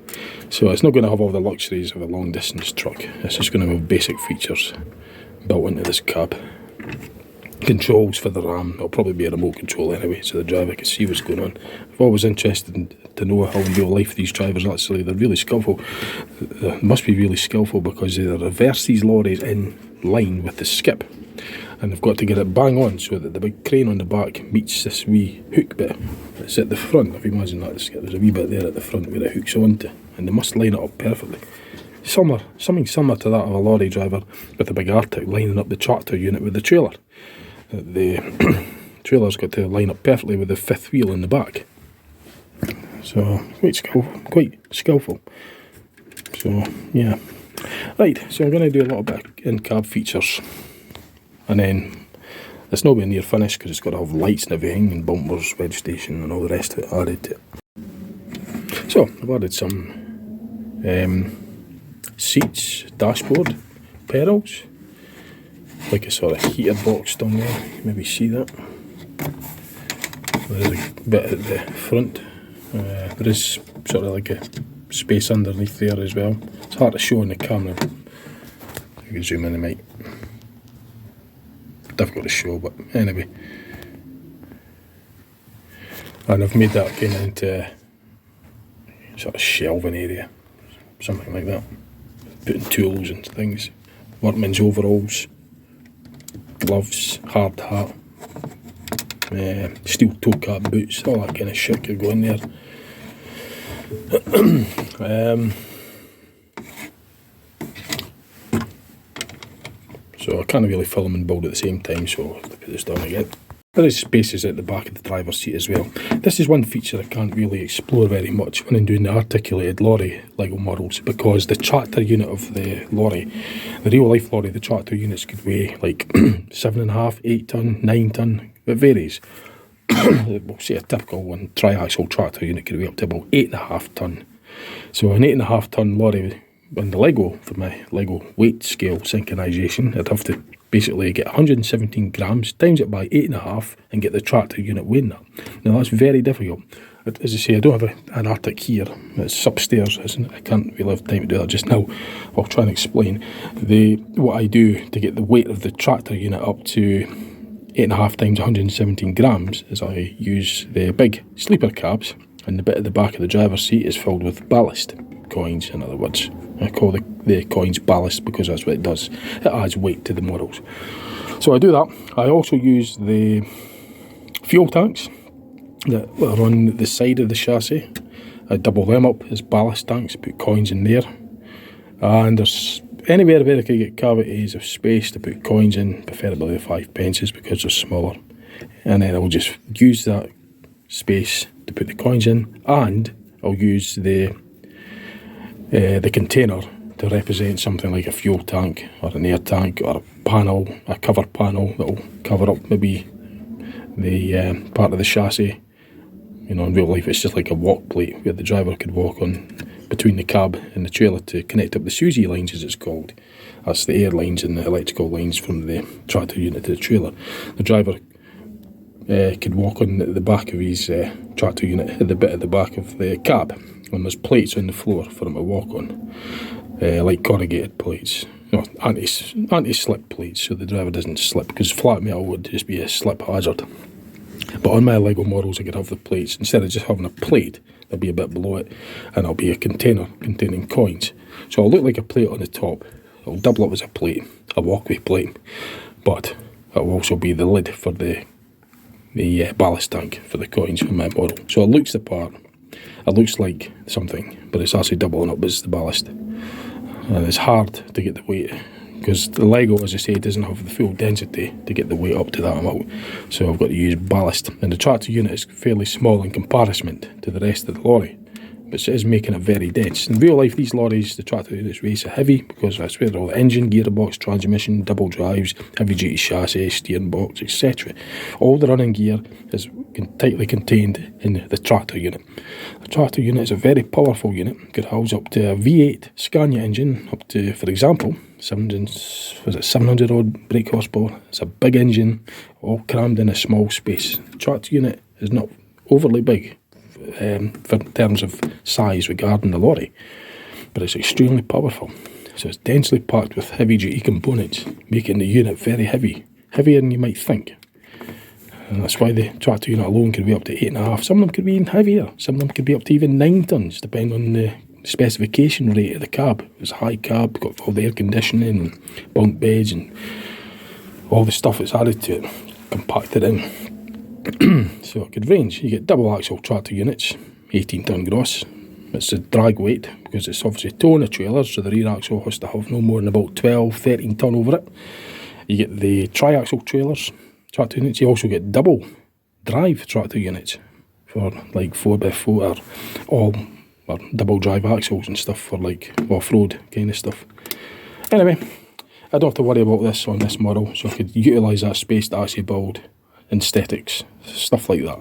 So it's not going to have all the luxuries of a long distance truck. It's just going to have basic features built into this cab. Controls for the RAM. It'll probably be a remote control anyway, so the driver can see what's going on. I'm always interested to know how in real life these drivers actually, they're really skillful. They must be really skillful because they reverse these lorries in line with the skip. And they've got to get it bang on so that the big crane on the back meets this wee hook bit that's at the front. If you imagine that, there's a wee bit there at the front where it hooks onto, and they must line it up perfectly. Something similar to that of a lorry driver with a big Arctic lining up the tractor unit with the trailer. The trailer's got to line up perfectly with the fifth wheel in the back. So quite skillful. So yeah. Right, so I'm going to do a little bit of in-cab features. And then it's not been near finished because it's got to have lights and everything, and bumpers, vegetation and all the rest of it added to it. So I've added some seats, dashboard, pedals, like a sort of heater box down there. You can maybe see that. There's a bit at the front. There is sort of like a space underneath there as well. It's hard to show on the camera. You can zoom in, it might. Difficult to show, but anyway. And I've made that kind of into a sort of shelving area, something like that. Putting tools and things, workman's overalls, gloves, hard hat, steel toe cap boots, all that kind of shit could go in there. So I can't really film and build at the same time, so I'll put this down again. There is spaces at the back of the driver's seat as well. This is one feature I can't really explore very much when I'm doing the articulated lorry Lego models, because the tractor unit of the lorry, the real life lorry, the tractor units could weigh like 7.5, 8 tonne, 9 tonne, it varies. We'll say a typical one, triaxle tractor unit could weigh up to about 8.5 tonne. So an 8.5 tonne lorry on the Lego, for my Lego weight scale synchronisation, I'd have to basically get 117 grams, times it by 8.5 and get the tractor unit weighing that. Now that's very difficult. As I say, I don't have an Arctic here. It's upstairs, isn't it? I can't really have time to do that just now. I'll try and explain. What I do to get the weight of the tractor unit up to 8.5 times 117 grams is I use the big sleeper cabs, and the bit at the back of the driver's seat is filled with ballast coins, in other words. I call the coins ballast because that's what it does. It adds weight to the models. So I do that. I also use the fuel tanks that are on the side of the chassis. I double them up as ballast tanks, put coins in there. And there's anywhere where I could get cavities of space to put coins in, preferably the 5 pences because they're smaller. And then I'll just use that space to put the coins in, and I'll use the container to represent something like a fuel tank or an air tank or a panel, a cover panel that will cover up maybe the part of the chassis. You know, in real life it's just like a walk plate where the driver could walk on between the cab and the trailer to connect up the SUSI lines, as it's called. That's the air lines and the electrical lines from the tractor unit to the trailer. The driver could walk on the back of his tractor unit at the bit at the back of the cab, and there's plates on the floor for him to walk on, like corrugated plates, anti-slip plates, so the driver doesn't slip, because flat metal would just be a slip hazard. But on my Lego models I could have the plates, instead of just having a plate, there'll be a bit below it, and it'll be a container containing coins. So it'll look like a plate on the top, it'll double up as a plate, a walkway plate, but it'll also be the lid for the ballast tank for the coins for my model. So it looks the part. It looks like something, but it's actually doubling up as the ballast. And it's hard to get the weight, because the Lego, as I say, doesn't have the full density to get the weight up to that amount. So I've got to use ballast. And the tractor unit is fairly small in comparison to the rest of the lorry, but it is making it very dense. In real life, these lorries, the tractor units, race are heavy because that's where all the engine, gearbox, transmission, double drives, heavy duty chassis, steering box, etc. All the running gear is tightly contained in the tractor unit. The tractor unit is a very powerful unit. It could house up to a V8 Scania engine, up to, for example, 700 odd brake horsepower. It's a big engine, all crammed in a small space. The tractor unit is not overly big for in terms of size regarding the lorry, but it's extremely powerful. So it's densely packed with heavy-duty components, making the unit very heavy, heavier than you might think. And that's why the tractor unit alone could be up to 8.5. Some of them could be even heavier. Some of them could be up to even 9 tonnes, depending on the specification rate of the cab. It's a high cab, got all the air conditioning and bunk beds and all the stuff that's added to it, compacted in. So it could range. You get double axle tractor units, 18 tonne gross. It's a drag weight because it's obviously towing a trailer, so the rear axle has to have no more than about 12, 13 tonne over it. You get the tri-axle trailers, tractor units. You also get double drive tractor units for like 4x4 or double drive axles and stuff for like off-road kind of stuff. Anyway, I don't have to worry about this on this model, so I could utilise that space to actually build aesthetics, stuff like that.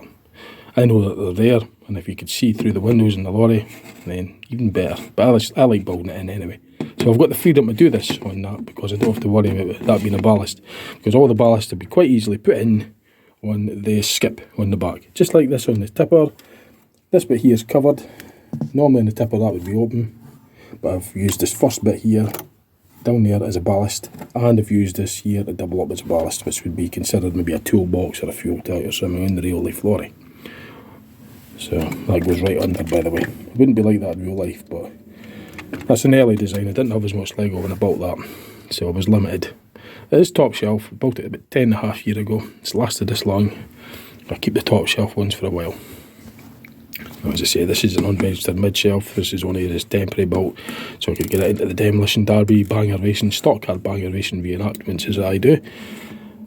I know that they're there, and if you could see through the windows in the lorry, then even better. But I like building it in anyway. So I've got the freedom to do this on that because I don't have to worry about that being a ballast, because all the ballast would be quite easily put in on the skip on the back. Just like this on the tipper. This bit here is covered. Normally on the tipper that would be open, but I've used this first bit here down there as a ballast, and I've used this here to double up as a ballast, which would be considered maybe a toolbox or a fuel tank or something in the real life lorry. So that goes right under, by the way. It wouldn't be like that in real life, but that's an early design. I didn't have as much Lego when I built that, so I was limited. It is top shelf. I built it about 10.5 years ago. It's lasted this long. I keep the top shelf ones for a while. As I say, this is an unregistered mid-shelf. This is only this temporary built so I could get it into the Demolition Derby, Banger Racing, Stock Car Banger Racing reenactments as I do.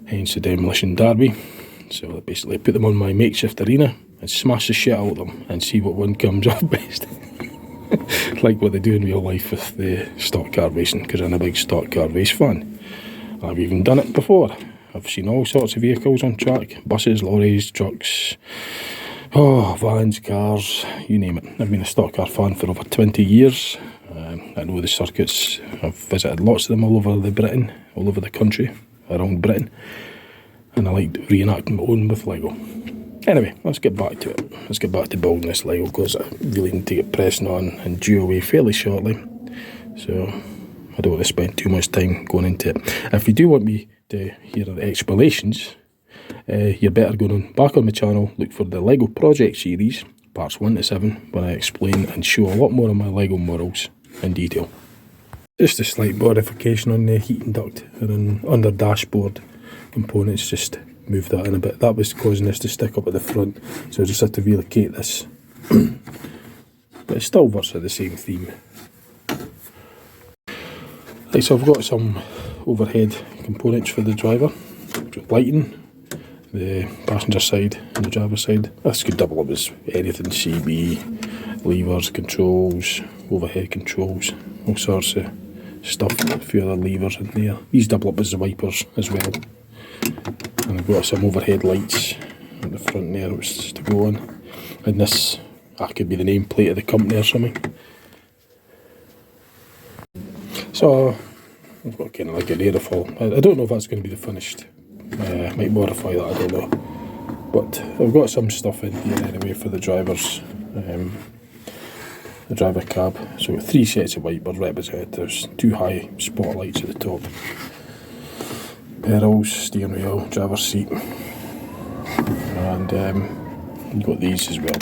Hence the Demolition Derby. So I basically put them on my makeshift arena and smash the shit out of them and see what one comes up best. Like what they do in real life with the stock car racing, because I'm a big stock car race fan. I've even done it before. I've seen all sorts of vehicles on track. Buses, lorries, trucks, vans, cars, you name it. I've been a stock car fan for over 20 years. I know the circuits. I've visited lots of them all over Britain, all over the country, around Britain. And I like reenacting my own with Lego. Anyway, let's get back to it. Let's get back to building this Lego, because I really need to get pressing on and due away fairly shortly. So I don't want to spend too much time going into it. If you do want me to hear the explanations, you're better going back on my channel, look for the Lego Project series, parts 1 to 7, when I explain and show a lot more of my Lego models in detail. Just a slight modification on the heating duct and under dashboard components, just move that in a bit. That was causing this to stick up at the front, so I just had to relocate this. But it still works with the same theme. Right, so I've got some overhead components for the driver. Lighting, the passenger side and the driver's side. This could double up as anything, CB, levers, controls, overhead controls, all sorts of stuff, a few other levers in there. These double up as the wipers as well. And I've got some overhead lights at the front there which to go on. And this, that could be the nameplate of the company or something. So I've got kind of like an aerofoil. I don't know if that's going to be the finished. I might modify that, I don't know. But I've got some stuff in here anyway for the driver's, the driver cab. So 3 sets of wiper representatives, 2 high spotlights at the top. Pedals, steering wheel, driver's seat, and you've got these as well,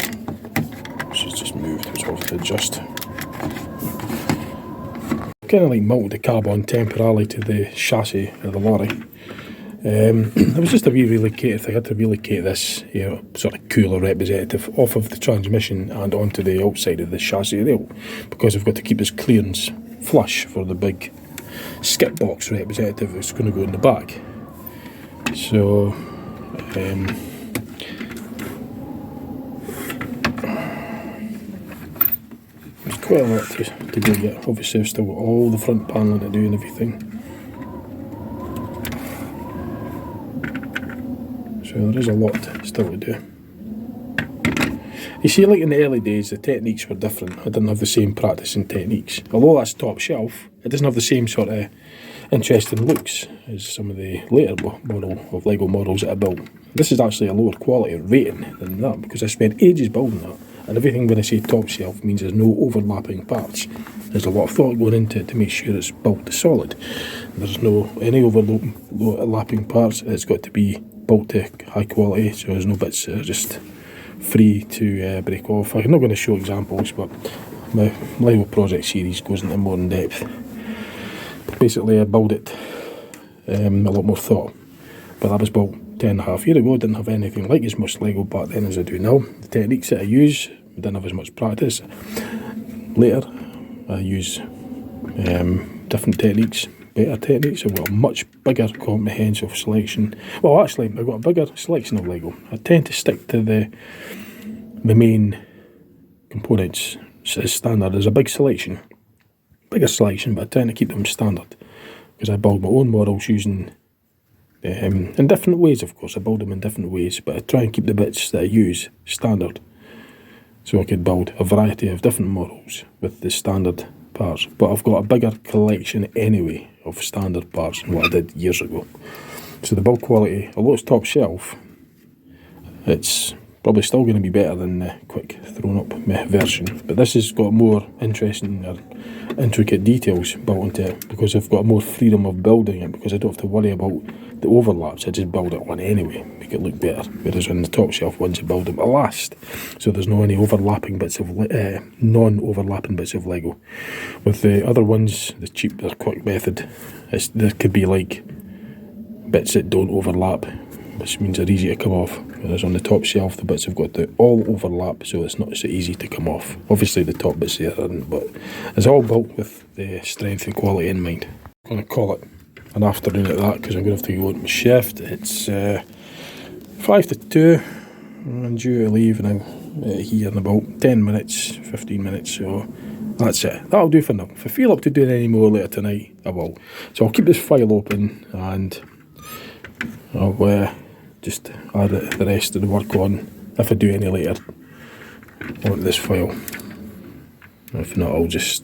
which is just moved, which I'll have to adjust. Kind of like mounted the cab on temporarily to the chassis of the lorry. It was just a wee relocate. I had to relocate this, sort of cooler representative off of the transmission and onto the outside of the chassis rail, because I've got to keep this clearance flush for the big skip box representative that's going to go in the back. So there's quite a lot to go yet. Obviously I've still got all the front panelling to do and everything. So there is a lot still to do. You see, like in the early days, the techniques were different. I didn't have the same practicing techniques. Although that's top shelf, it doesn't have the same sort of interesting looks as some of the later model of Lego models that I built. This is actually a lower quality rating than that because I spent ages building that, and everything when I say top shelf means there's no overlapping parts. There's a lot of thought going into it to make sure it's built solid. There's no any overlapping parts. It's got to be built to high quality, so there's no bits that are just free to break off. I'm not going to show examples, but my Lego project series goes into more in depth. Basically, I built it a lot more thought, but that was built 10.5 years ago. I didn't have anything like as much Lego back then as I do now. The techniques that I use, I didn't have as much practice. Later, I use different techniques, better techniques. I've got a much bigger comprehensive selection. Well, actually, I've got a bigger selection of Lego. I tend to stick to the main components as standard. There's a bigger selection, but I tend to keep them standard because I build my own models using in different ways. Of course, I build them in different ways, but I try and keep the bits that I use standard, so I could build a variety of different models with the standard parts. But I've got a bigger collection anyway of standard parts than what I did years ago. So the build quality, although it's top shelf, it's probably still going to be better than the quick thrown up version. But this has got more interesting or intricate details built into it because I've got more freedom of building it, because I don't have to worry about the overlaps. I just build it on anyway, make it look better. Whereas on the top shelf ones, you build them to last, so there's no any overlapping bits of non-overlapping bits of Lego. With the other ones, the cheap or quick method, there could be like bits that don't overlap, which means they're easy to come off. Whereas on the top shelf, the bits have got to all overlap, so it's not so easy to come off. Obviously the top bits there aren't, but it's all built with the strength and quality in mind. I'm going to call it an afternoon at that because I'm going to have to go on my shift. It's 5 to 2. I'm due to leave now here in about 10 minutes, 15 minutes, so that's it. That'll do for now. If I feel up to doing any more later tonight, I will. So I'll keep this file open and I'll just add the rest of the work on if I do any later on this file. If not, I'll just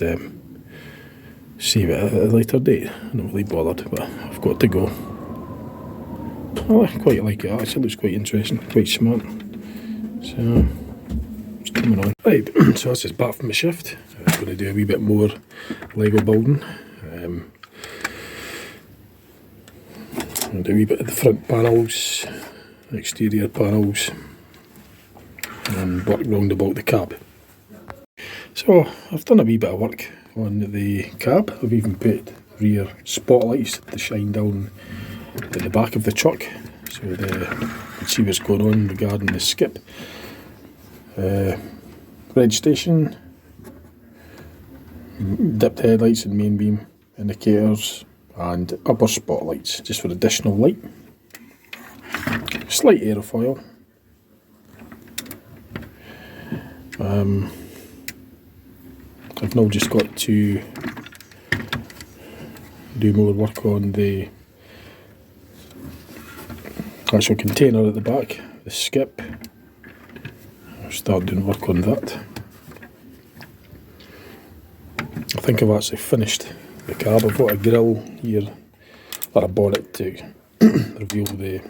save it at a later date. I'm not really bothered, but I've got to go. I quite like it, actually. It looks quite interesting, quite smart. So, it's coming on. Right, so this is back from my shift. I'm going to do a wee bit more Lego building. I'll do a wee bit of the front panels, exterior panels, and work round about the cab. So I've done a wee bit of work on the cab. I've even put rear spotlights to shine down at the back of the truck, so you can see what's going on regarding the skip. Registration, dipped headlights and main beam indicators, and upper spotlights just for additional light. Slight aerofoil. I've now just got to do more work on the actual container at the back, the skip. I'll start doing work on that. I think I've actually finished the cab. I've got a grille here that I bought it to reveal the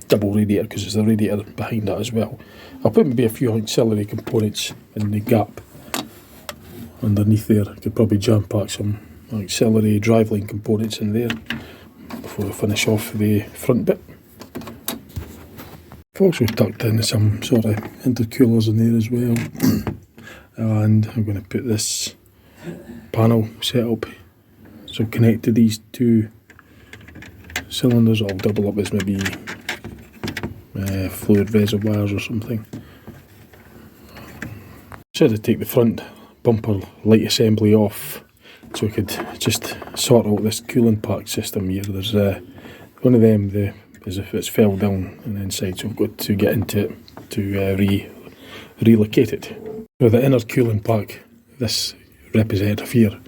double radiator, because there's a radiator behind that as well. I'll put maybe a few auxiliary components in the gap underneath there. I could probably jam pack some auxiliary driveline components in there before I finish off the front bit. I've also tucked in some sort of intercoolers in there as well. And I'm going to put this panel set up, so connect to these two cylinders. I'll double up as maybe fluid reservoirs or something. Said to take the front bumper light assembly off so I could just sort out this cooling pack system here. There's one of them, as if it's fell down on the inside, so I've got to get into it to relocate it. So the inner cooling pack, this representative here,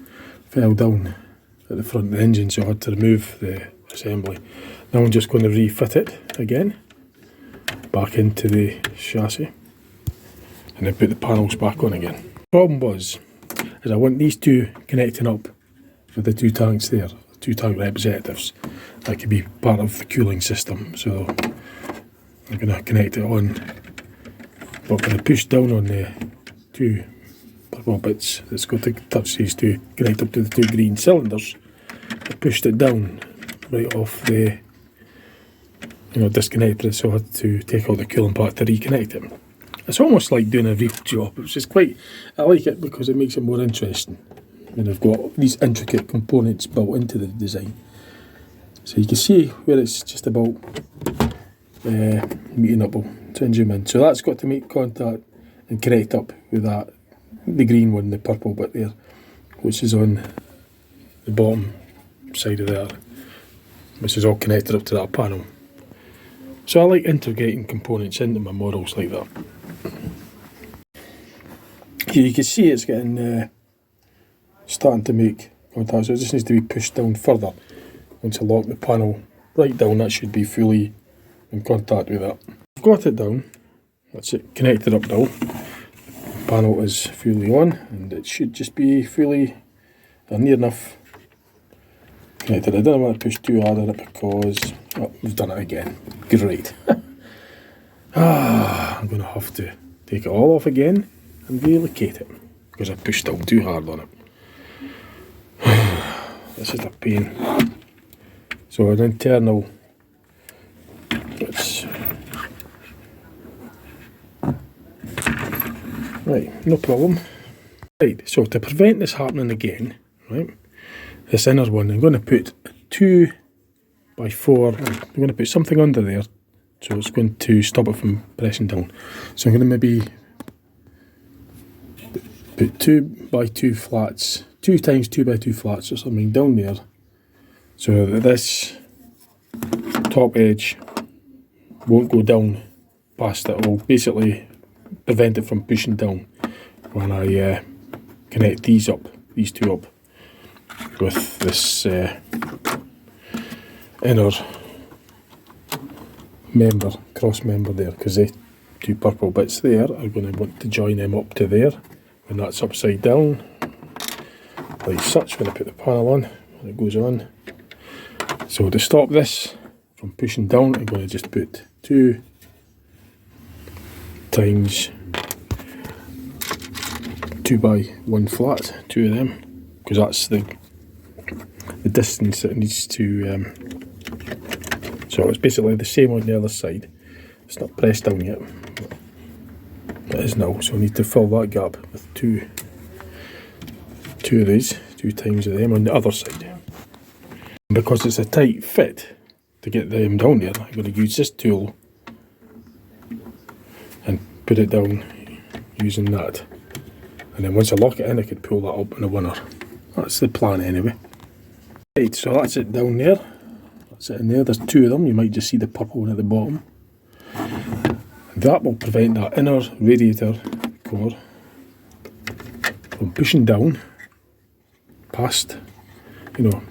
fell down at the front of the engine, so I had to remove the assembly. Now I'm just going to refit it again back into the chassis and then put the panels back on again. The problem was, is I want these two connecting up with the two tanks there. two target representatives that could be part of the cooling system. So I'm going to connect it on, but I'm going to push down on the two purple bits that's got to touch these two, connect up to the two green cylinders. I pushed it down right off the, disconnected it, so I had to take out the cooling part to reconnect it. It's almost like doing a real job, which is I like it because it makes it more interesting when I've got these intricate components built into the design. So you can see where it's just about meeting up. I'll zoom in. So that's got to make contact and connect up with that, the green one, the purple bit there, which is on the bottom side of there, which is all connected up to that panel. So I like integrating components into my models like that. Here you can see it's getting starting to make contact, so it just needs to be pushed down further. Once I lock the panel right down, that should be fully in contact with that. I've got it down, that's it connected up now. The panel is fully on and it should just be fully near enough connected. I don't want to push too hard on it because we've done it again. Great. I'm going to have to take it all off again and relocate it because I pushed down too hard on it. This is a pain. So an internal, right, no problem. Right, so to prevent this happening again, right, this inner one, I'm going to put 2x4, I'm going to put something under there, so it's going to stop it from pressing down. So I'm going to maybe put 2x2 flats, 2 times 2x2 flats or something down there, so that this top edge won't go down past it. It will basically prevent it from pushing down when I connect these two up with this inner member, cross member there, because the two purple bits there are going to want to join them up to there when that's upside down, like such. When I put the panel on, when it goes on. So to stop this from pushing down, I'm going to just put 2 times 2x1 flat, 2 of them, because that's the distance that it needs to. So it's basically the same on the other side. It's not pressed down yet. It is now, so I need to fill that gap with two of these, 2 times of them on the other side. And because it's a tight fit to get them down there, I'm going to use this tool and put it down using that. And then once I lock it in, I could pull that up in a winner. That's the plan anyway. Right, so that's it down there. That's it in there. There's 2 of them. You might just see the purple one at the bottom. That will prevent that inner radiator core from pushing down past,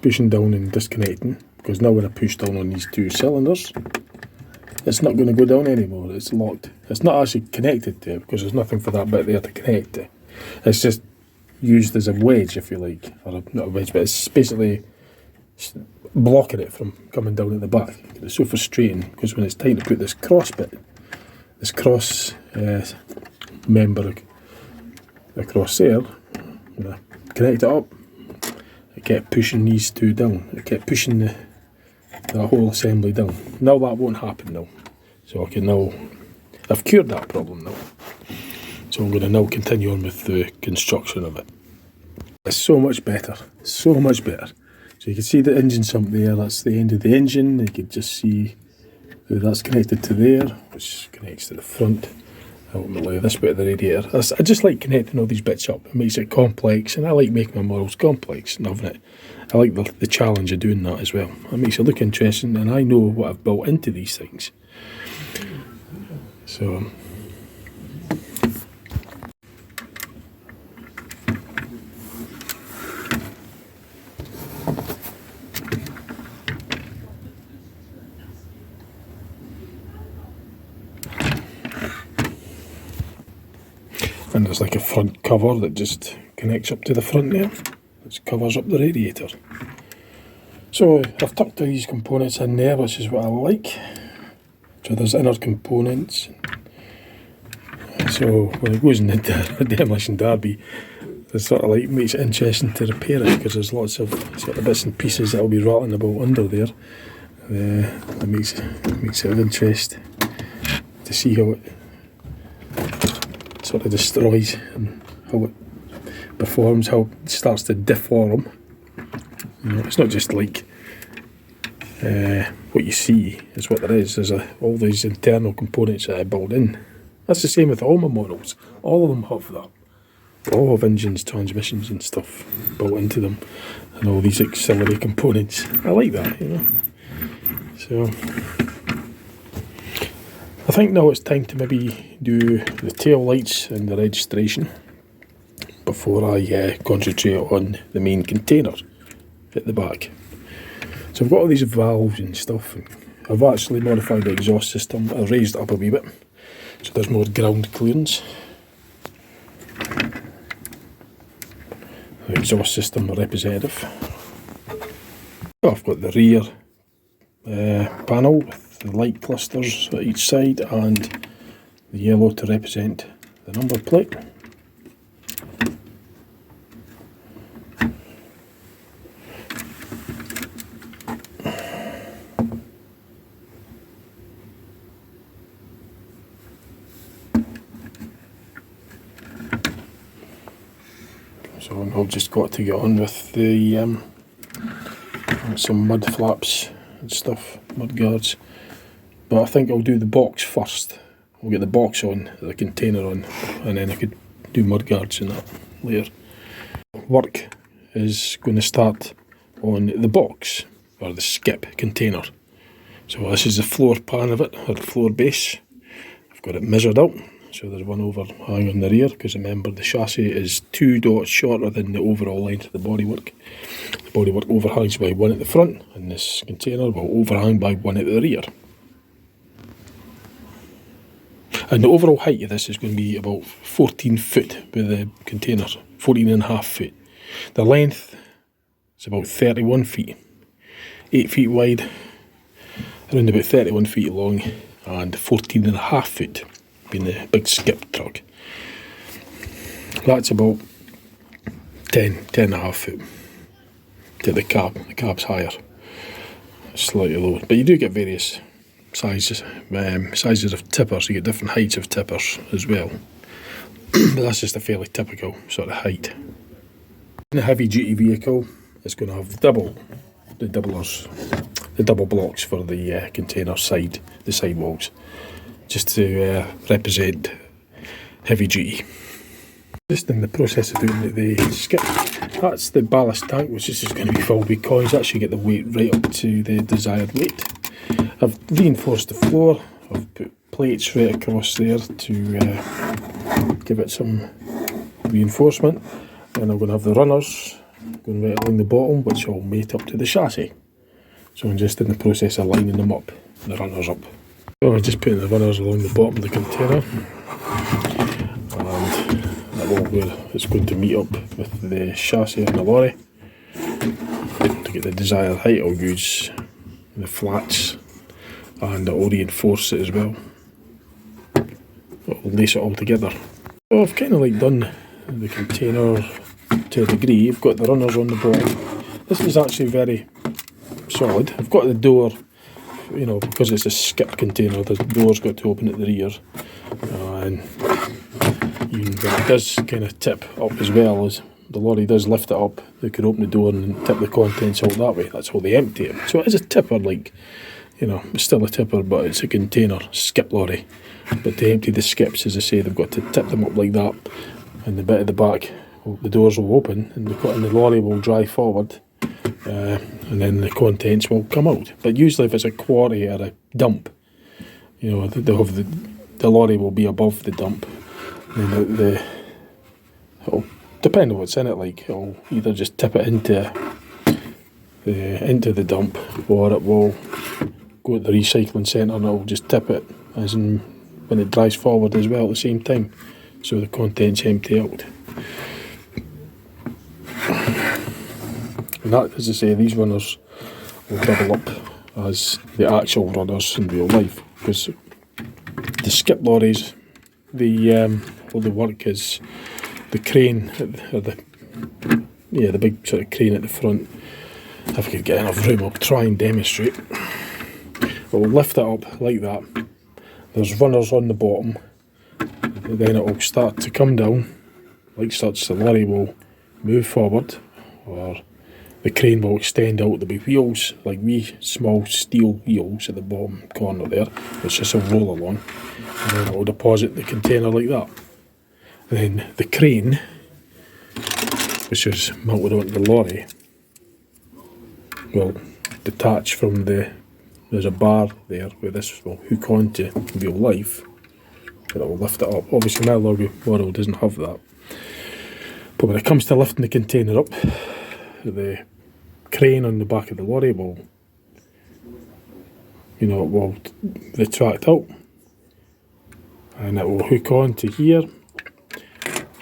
pushing down and disconnecting, because now when I push down on these 2 cylinders, it's not going to go down anymore. It's locked. It's not actually connected to it because there's nothing for that bit there to connect to. It's just used as a wedge, if you like, or not a wedge, but it's basically blocking it from coming down at the back. It's so frustrating because when it's time to put this cross bit, this cross member across there, connect it up, it kept pushing these 2 down. It kept pushing the whole assembly down. Now that won't happen now. So I can now, I've cured that problem now. So I'm going to now continue on with the construction of it. It's so much better, so much better. So you can see the engine sump there, that's the end of the engine. You can just see that's connected to there, which connects to the front. Ultimately, this bit of the radiator. I just like connecting all these bits up. It makes it complex, and I like making my models complex and having it. I like the challenge of doing that as well. It makes it look interesting, and I know what I've built into these things. So and there's like a front cover that just connects up to the front there, which covers up the radiator. So I've tucked these components in there, which is what I like. So there's inner components. So when it goes in the Demolition Derby, it sort of like makes it interesting to repair it, because there's lots of sort of bits and pieces that will be rattling about under there. It makes it of interest to see how it sort of destroys and how it performs, how it starts to deform. You know, it's not just like what you see is what there is. There's all these internal components that I build in. That's the same with all my models. All of them have that. They all have engines, transmissions and stuff built into them, and all these auxiliary components. I like that, you know. So I think now it's time to maybe do the tail lights and the registration before I concentrate on the main container at the back. So I've got all these valves and stuff, and I've actually modified the exhaust system. I've raised it up a wee bit so there's more ground clearance. The exhaust system representative. So I've got the rear panel with the light clusters at each side and the yellow to represent the number plate. So I've just got to get on with the some mud flaps and stuff, mud guards. But I think I'll do the box first. I'll get the box on, the container on, and then I could do mud guards and that later. Work is going to start on the box, or the skip container. So this is the floor pan of it, or the floor base. I've got it measured out, so there's one overhang on the rear, because remember the chassis is 2 dots shorter than the overall length of the bodywork. The bodywork overhangs by 1 at the front, and this container will overhang by 1 at the rear. And the overall height of this is going to be about 14 foot with the container, 14.5 foot. The length is about 31 feet, 8 feet wide, around about 31 feet long, and 14.5 foot being the big skip truck. That's about 10.5 foot to the cab. The cab's higher, slightly lower, but you do get various sizes of tippers. You get different heights of tippers as well. But that's just a fairly typical sort of height. In a heavy duty vehicle, it's going to have the double blocks for the container side, the sidewalls, just to represent heavy duty. Just in the process of doing the skip, that's the ballast tank, which is just going to be filled with coins. That should get the weight right up to the desired weight. I've reinforced the floor. I've put plates right across there to give it some reinforcement. Then I'm going to have the runners going right along the bottom, which will mate up to the chassis. So I'm just in the process of lining them up, the runners up. So I'm just putting the runners along the bottom of the container, and that will where it's going to meet up with the chassis on the lorry. To get the desired height, I'll use the flats, and I'll reinforce it as well. I'll lace it all together. So I've kind of like done the container to a degree. You've got the runners on the bottom. This is actually very solid. I've got the door, you know, because it's a skip container, the door's got to open at the rear, and even when it does kind of tip up as well, as the lorry does lift it up, they can open the door and tip the contents out that way. That's how they empty it. So it is a tipper, like, you know, it's still a tipper, but it's a container skip lorry. But to empty the skips, as I say, they've got to tip them up like that, and the bit at the back, the doors will open, and the lorry will drive forward, and then the contents will come out. But usually if it's a quarry or a dump, you know, they'll have the lorry will be above the dump, and it'll depend on what's in it. Like, it'll either just tip it into the dump, or it will go to the recycling centre and it'll just tip it as in when it drives forward as well at the same time, so the contents empty out. And that, as I say, these runners will double up as the actual runners in real life, because the skip lorries, all the work is the crane, or the big sort of crane at the front. If I could get enough room, I'll try and demonstrate. It will lift it up like that. There's runners on the bottom, then it will start to come down like such. The lorry will move forward, or the crane will extend out. There'll be wheels, like wee small steel wheels at the bottom corner there, which just will roll along, and then it will deposit the container like that. And then the crane, which is mounted onto the lorry, will detach from there's a bar there where this will hook onto real life, and it will lift it up. Obviously my lorry model doesn't have that, but when it comes to lifting the container up, the crane on the back of the lorry will retract out, and it will hook on to here,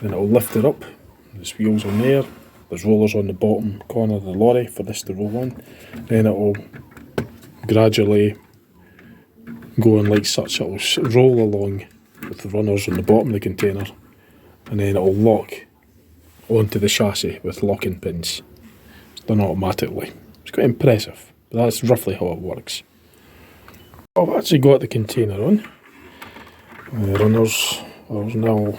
then it will lift it up. There's wheels on there, there's rollers on the bottom corner of the lorry for this to roll on, then it will gradually go on like such. It will roll along with the runners on the bottom of the container, and then it will lock onto the chassis with locking pins. It's done automatically. It's quite impressive, but that's roughly how it works. I've actually got the container on. The runners are now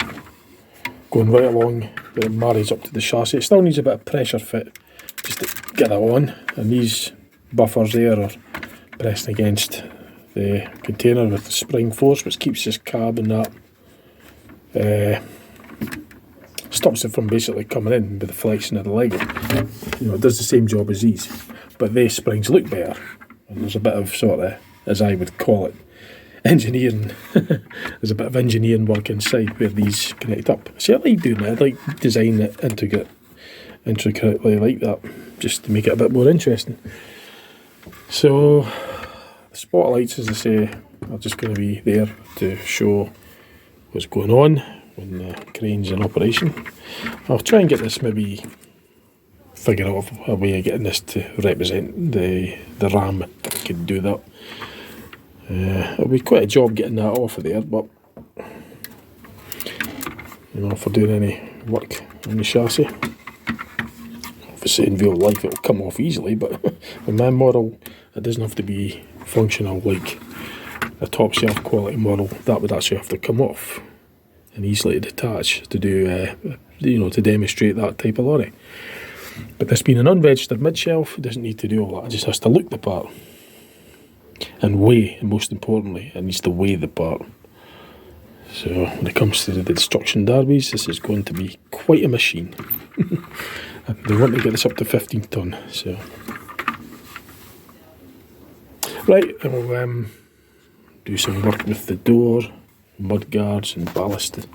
going right along, it marries up to the chassis. It still needs a bit of pressure fit just to get that on, and these buffers there are pressed against the container with the spring force, which keeps this cab and that, stops it from basically coming in with the flexion of the leg. It does the same job as these, but these springs look better, and there's a bit of sort of, as I would call it, engineering. There's a bit of engineering work inside where these connect up. See, I like doing that. I like designing it intricately like that, just to make it a bit more interesting. So the spotlights, as I say, are just going to be there to show what's going on when the crane's in operation. I'll try and get this, maybe figure out a way of getting this to represent the ram, if I could do that. It'll be quite a job getting that off of there, but for doing any work on the chassis, obviously in real life it'll come off easily, but in my model it doesn't have to be functional like a top shelf quality model. That would actually have to come off and easily detach to do to demonstrate that type of lorry. But this being an unregistered mid-shelf, it doesn't need to do all that. It just has to look the part and weigh, and most importantly, it needs to weigh the part. So when it comes to the destruction derbies, this is going to be quite a machine. They want to get this up to 15 tonne, so. Right, I will do some work with the door, mud guards and ballast.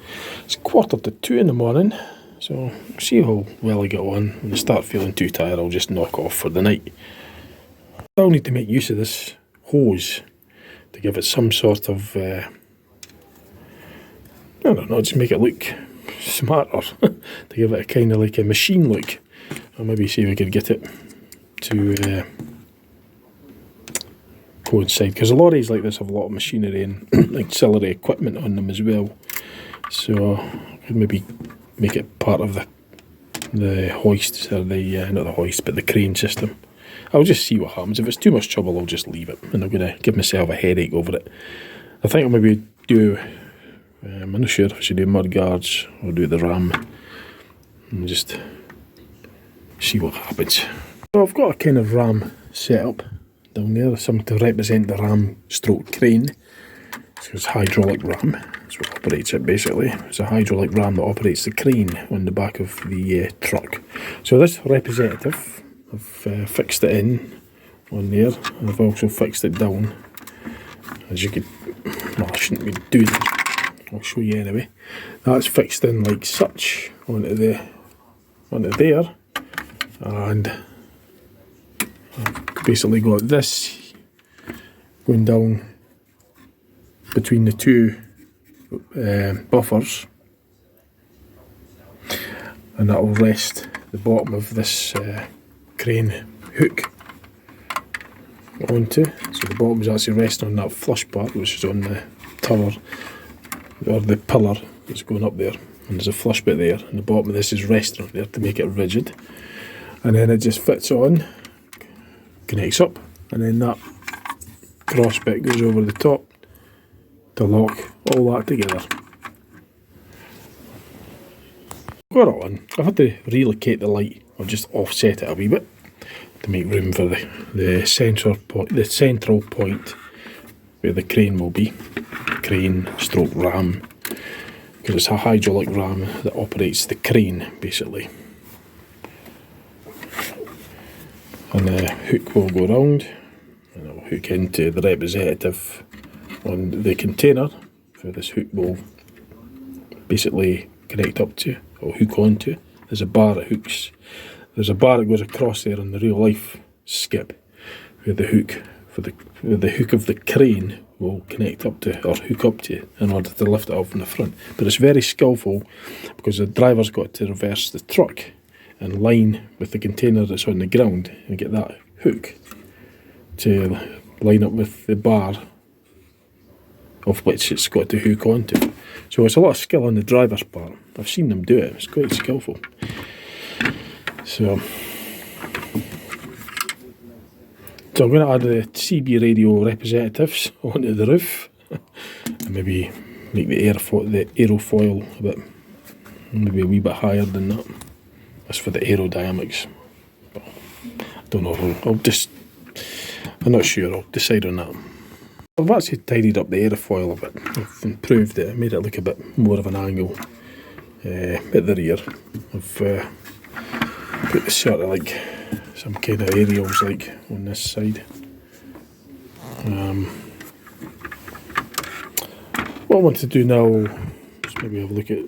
It's 1:45 in the morning, so see how well I get on. When I start feeling too tired, I'll just knock off for the night. I'll need to make use of this hose to give it some sort of, I don't know, just make it look smarter, to give it a kind of like a machine look. Or maybe see if we could get it to coincide, because the lorries like this have a lot of machinery and auxiliary equipment on them as well, so I could maybe make it part of the hoist, or not the hoist, but the crane system. I'll just see what happens. If it's too much trouble, I'll just leave it, and I'm going to give myself a headache over it. I think I'll maybe do, I'm not sure if I should do mud guards or do the ram, and just see what happens. So I've got a kind of ram set up down there, something to represent the ram stroke crane. So it's hydraulic ram, that's what operates it basically. It's a hydraulic ram that operates the crane on the back of the truck. So this representative, I've fixed it in on there, and I've also fixed it down. As you could, well, I shouldn't be doing that, I'll show you anyway. That's fixed in like such onto there, and I've basically got this going down between the two buffers, and that will rest the bottom of this crane hook onto. So the bottom is actually resting on that flush part, which is on the tower, or the pillar that's going up there. And there's a flush bit there, and the bottom of this is resting on there to make it rigid. And then it just fits on, connects up, and then that cross bit goes over the top to lock all that together. Got it on. I've had to relocate the light, or just offset it a wee bit to make room for the central point where the crane will be. Crane stroke ram, because it's a hydraulic ram that operates the crane basically. And the hook will go round, and it will hook into the representative on the container, so this hook will basically connect up to, or hook onto. There's a bar that hooks. There's a bar that goes across there on the real life skip, where the hook the hook of the crane will connect up to, or hook up to, in order to lift it up from the front. But it's very skillful, because the driver's got to reverse the truck and line with the container that's on the ground and get that hook to line up with the bar of which it's got to hook onto. So it's a lot of skill on the driver's part. I've seen them do it, it's quite skillful. So I'm going to add the CB radio representatives onto the roof, and maybe make the aerofoil a bit, maybe a wee bit higher than that. That's for the aerodynamics. I don't know. I'm not sure. I'll decide on that. I've actually tidied up the aerofoil a bit. I've improved it. Made it look a bit more of an angle at the rear. I've put the sort of like some kind of aerials like on this side. What I want to do now is maybe have a look at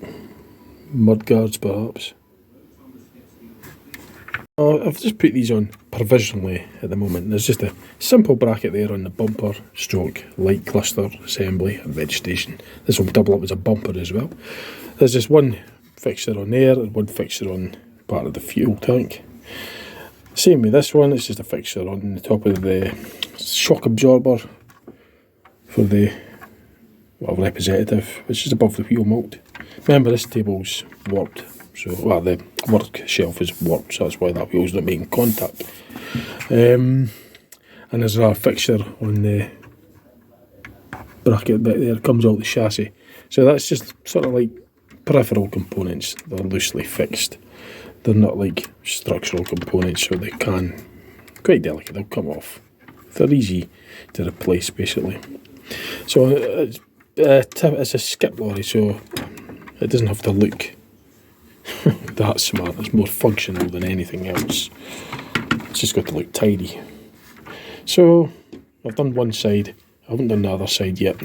mudguards perhaps. I've just put these on provisionally at the moment. There's just a simple bracket there on the bumper stroke light cluster assembly and vegetation. This will double up as a bumper as well. There's just one fixture on there and one fixture on part of the fuel tank. Same with this one, it's just a fixture on the top of the shock absorber for the representative, which is above the wheel moult. Remember, this table's warped. So, well, the work shelf is warped, so that's why that wheel's not making contact. And there's a fixture on the bracket bit there, comes out the chassis. So that's just sort of like peripheral components. They're loosely fixed. They're not like structural components, so they can, quite delicate, they'll come off. They're easy to replace, basically. So it's a skip lorry, so it doesn't have to look that smart. It's more functional than anything else. It's just got to look tidy. So I've done one side, I haven't done the other side yet.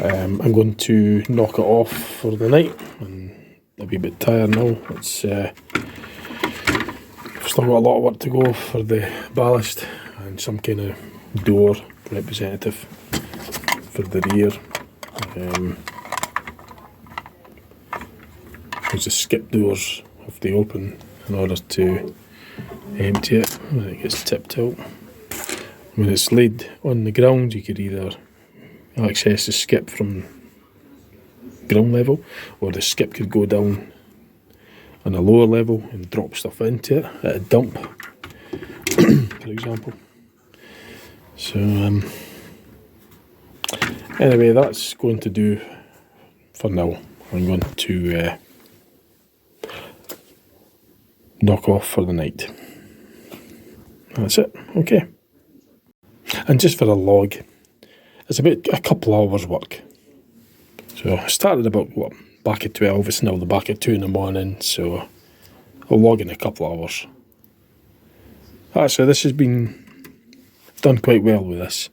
I'm going to knock it off for the night, and I'll be a bit tired now. It's I've still got a lot of work to go for the ballast and some kind of door representative for the rear. Because the skip doors have to open in order to empty it when it gets tipped out. When it's laid on the ground, you could either access the skip from ground level, or the skip could go down on a lower level and drop stuff into it at a dump, for example. So anyway, that's going to do for now. I'm going to knock off for the night. That's it. Okay. And just for a log, it's about a couple hours work. So I started about back at 12. It's now the back at 2 in the morning, so I'll log in a couple of hours. Actually, this has been done quite well with this.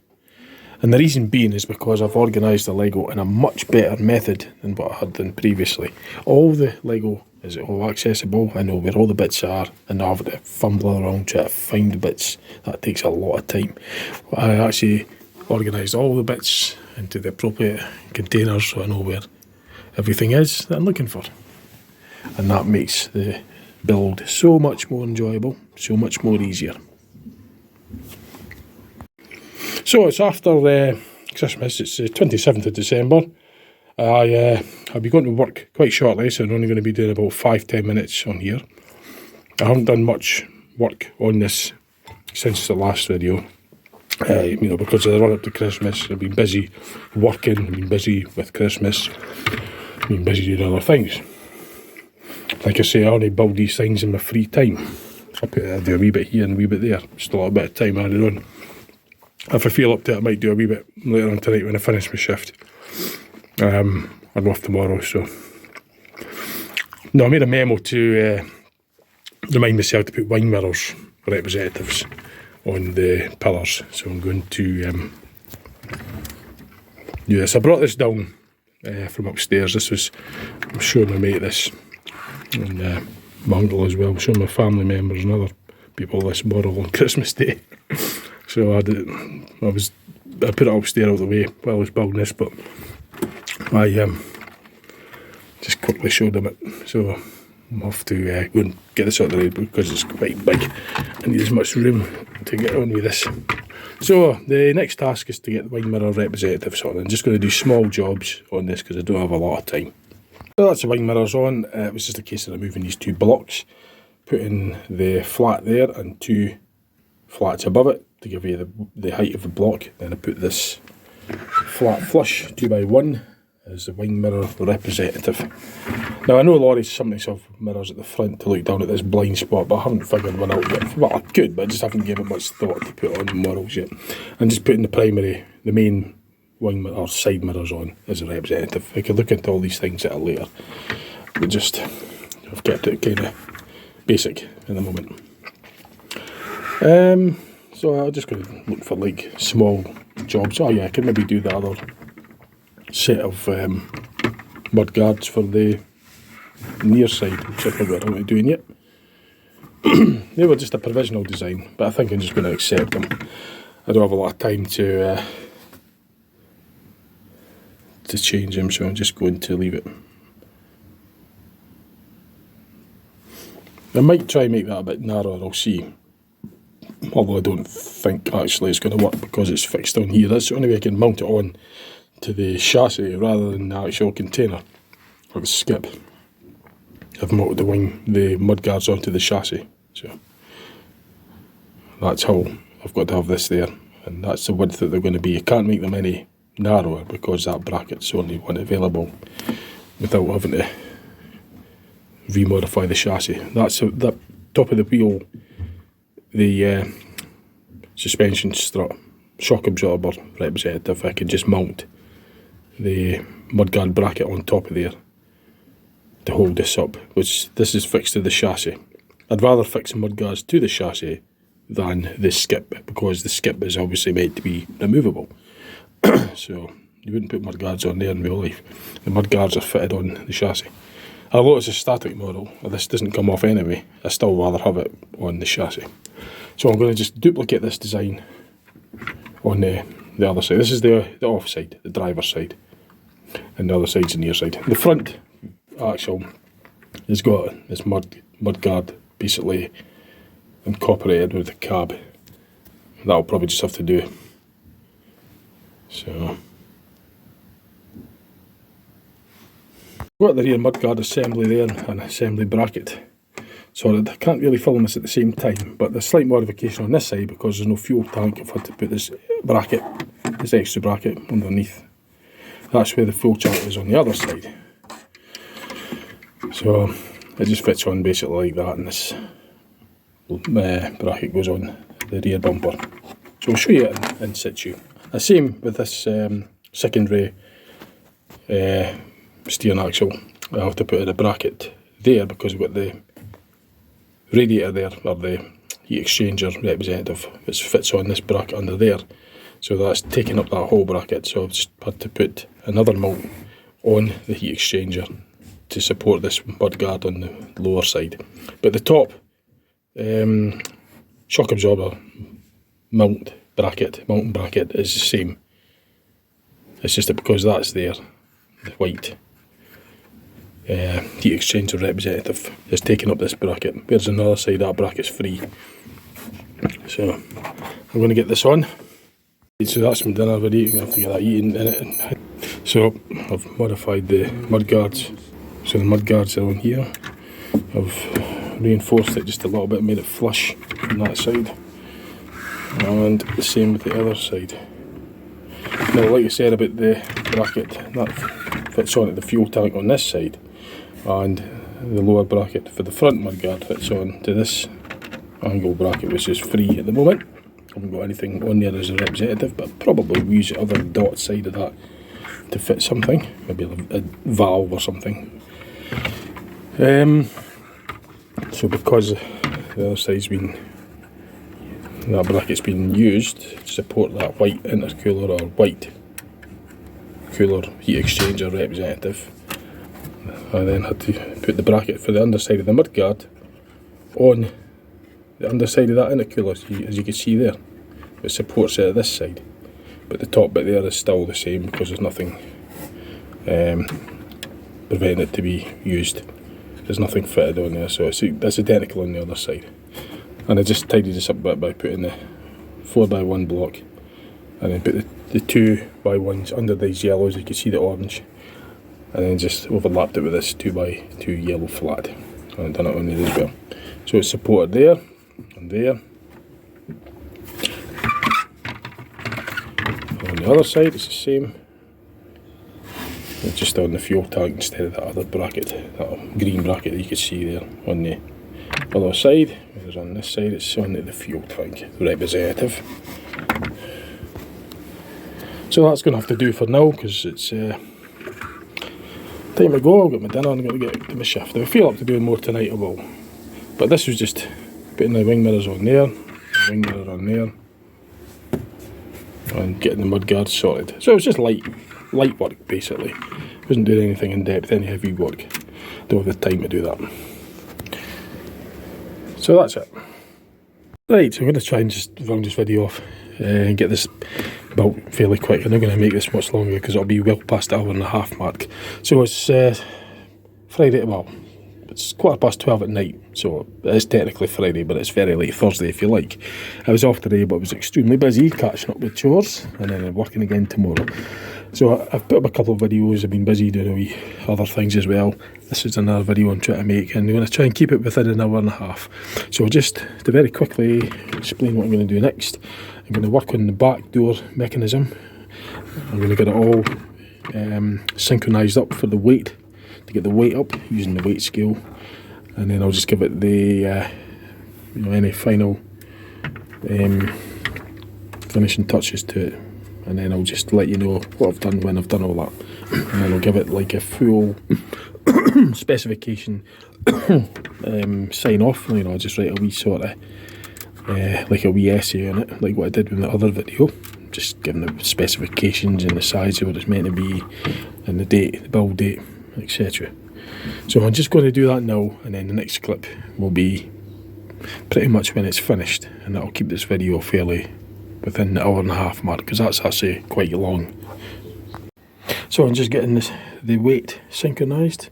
And the reason being is because I've organised the Lego in a much better method than what I had done previously. All the Lego is all accessible. I know where all the bits are, and I have to fumble around trying to find the bits. That takes a lot of time. I actually organised all the bits into the appropriate containers, so I know where everything is that I'm looking for. And that makes the build so much more enjoyable, so much more easier. So it's after Christmas, it's the 27th of December. I'll be going to work quite shortly, so I'm only going to be doing about 5-10 minutes on here. I haven't done much work on this since the last video. Because of the run up to Christmas, I've been busy working, I've been busy with Christmas, I've been busy doing other things. Like I say, I only build these things in my free time. I do a wee bit here and a wee bit there, just a little bit of time added on. If I feel up to it, I might do a wee bit later on tonight when I finish my shift. I'm off tomorrow, so. No, I made a memo to remind myself to put wine mirrors representatives on the pillars, so I'm going to do this. I brought this down from upstairs. I'm showing my mate this, and my uncle as well. I'm showing my family members and other people this model on Christmas Day. So I put it upstairs out of the way while I was building this, but I just quickly showed them it. So I'm off to go and get this out of the way because it's quite big. I need as much room to get on with this. So the next task is to get the wine mirror representatives on. I'm just going to do small jobs on this because I don't have a lot of time. So that's the wine mirrors on. It was just a case of removing these two blocks, putting the flat there and two flats above it to give you the height of the block. Then I put this flat flush 2x1 as the wine mirror representative. Now I know Laurie's sometimes have mirrors at the front to look down at this blind spot, but I haven't figured one out yet. Well, I could, but I just haven't given much thought to put on the models yet. I'm just putting the main wine mirror, or side mirrors on as a representative. I could look into all these things a little later, but I've kept it kind of basic in the moment. So I'm just going to look for like small jobs. Oh yeah, I could maybe do the other set of mud guards for the near side, which I figured I'm not doing yet. They were just a provisional design, but I think I'm just going to accept them. I don't have a lot of time to change them, so I'm just going to leave it. I might try and make that a bit narrower, I'll see. Although I don't think actually it's going to work because it's fixed on here. That's the only way I can mount it on to the chassis rather than the actual container or the skip. I've mounted the mud guards onto the chassis, so that's how I've got to have this there, and that's the width that they're going to be. I can't make them any narrower because that bracket's the only one available without having to remodify the chassis. That's that top of the wheel, the suspension strut shock absorber representative. I can just mount the mudguard bracket on top of there to hold this up, which this is fixed to the chassis. I'd rather fix the mudguards to the chassis than the skip, because the skip is obviously meant to be removable. So you wouldn't put mudguards on there in real life. The mudguards are fitted on the chassis. Although it's a static model, this doesn't come off anyway, I still rather have it on the chassis. So I'm going to just duplicate this design on the other side. This is the off side, the driver's side, and the other side's the near side. The front axle has got this mudguard basically incorporated with the cab. That'll probably just have to do. So got the rear mudguard assembly there and assembly bracket. So I can't really film this at the same time, but there's slight modification on this side because there's no fuel tank. I've had to put this bracket, this extra bracket underneath. That's where the fuel tank is on the other side. So it just fits on basically like that, and this bracket goes on the rear bumper. So I'll show you it in situ. The same with this secondary steering axle. I have to put in a bracket there because we've got the radiator there, or the heat exchanger representative, which fits on this bracket under there. So that's taking up that whole bracket. So I've just had to put another mount on the heat exchanger to support this mudguard on the lower side. But the top shock absorber mounting bracket is the same. It's just that because that's there, the white heat exchanger representative is taking up this bracket. Whereas on the other side, that bracket's free. So I'm going to get this on. So that's my dinner video, I'm going to have to get that eaten in it. So I've modified the mudguards. So the mudguards are on here. I've reinforced it just a little bit, made it flush on that side. And the same with the other side. Now, like I said about the bracket, that fits onto the fuel tank on this side. And the lower bracket for the front mudguard fits on to this angle bracket, which is free at the moment. I haven't got anything on there as a representative, but probably we'll use the other dot side of that to fit something, maybe a valve or something. So because the other side's been, that bracket's been used to support that white intercooler or white cooler heat exchanger representative, I then had to put the bracket for the underside of the mudguard on the underside of that intercooler, as you can see there. It supports it at this side, but the top bit there is still the same because there's nothing preventing it to be used. There's nothing fitted on there, so it's identical on the other side. And I just tidied this up a bit by putting the 4x1 block and then put the 2x1s under these yellows. You can see the orange, and then just overlapped it with this 2x2 yellow flat, and I've done it on there as well. So it's supported there and there. On the other side it's the same. It's just on the fuel tank instead of that other bracket, that green bracket that you can see there on the other side. Whereas on this side it's on the fuel tank, the representative. So that's going to have to do for now, because it's time to go. I've got my dinner and I'm going to get to my shift. If I feel up to doing more tonight I will. But this was just putting the wing mirrors on there, the wing mirror on there, and getting the mudguards sorted. So it was just light work basically. Wasn't doing anything in depth, any heavy work. Don't have the time to do that. So that's it. Right, so I'm going to try and just round this video off and get this built fairly quick. I'm not going to make this much longer because it'll be well past the hour-and-a-half mark. So it's Friday, well, it's 12:15 at night, so it is technically Friday, but it's very late Thursday if you like. I was off today, but I was extremely busy catching up with chores, and then I'm working again tomorrow. So I've put up a couple of videos. I've been busy doing a wee other things as well. This is another video I'm trying to make, and I'm going to try and keep it within an hour and a half. So just to very quickly explain what I'm going to do next, I'm going to work on the back door mechanism. I'm going to get it all synchronised up for the weight, to get the weight up using the weight scale, and then I'll just give it the any final finishing touches to it, and then I'll just let you know what I've done when I've done all that, and then I'll give it like a full specification sign off. I'll just write a wee sort of like a wee essay on it, like what I did with the other video, just giving the specifications and the size of what it's meant to be and the date, the build date, etc. So I'm just going to do that now, and then the next clip will be pretty much when it's finished, and that'll keep this video fairly within the hour and a half mark, because that's actually quite long. So I'm just getting the weight synchronised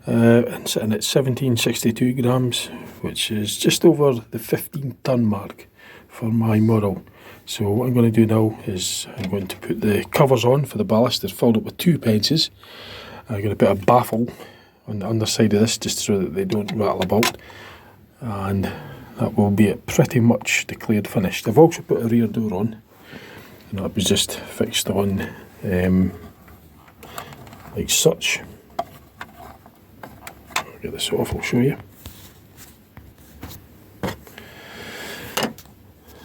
and sitting at 1762 grams, which is just over the 15 tonne mark for my model. So what I'm going to do now is I'm going to put the covers on for the ballast. They're filled up with 2 pences. I'm going to put a baffle on the underside of this just so that they don't rattle about, and that will be it pretty much declared finished. I've also put a rear door on, and that was just fixed on like such. I'll get this off, I'll show you.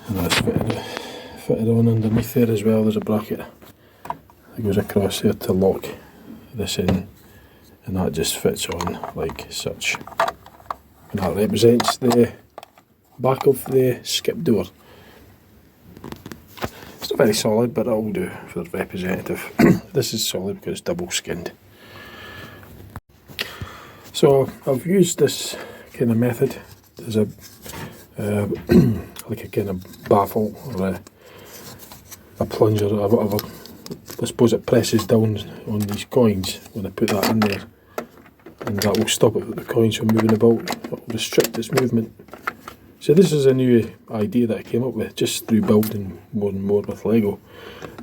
And that's fitted on underneath there as well. There's a bracket that goes across there to lock this in, and that just fits on like such. And that represents the back of the skip door. It's not very solid, but that'll do for the representative. This is solid because it's double skinned. So I've used this kind of method as a like a kind of baffle or a plunger or whatever. I suppose it presses down on these coins when I put that in there, and that will stop it, the coins from moving about. It will restrict its movement So this is a new idea that I came up with just through building more and more with Lego.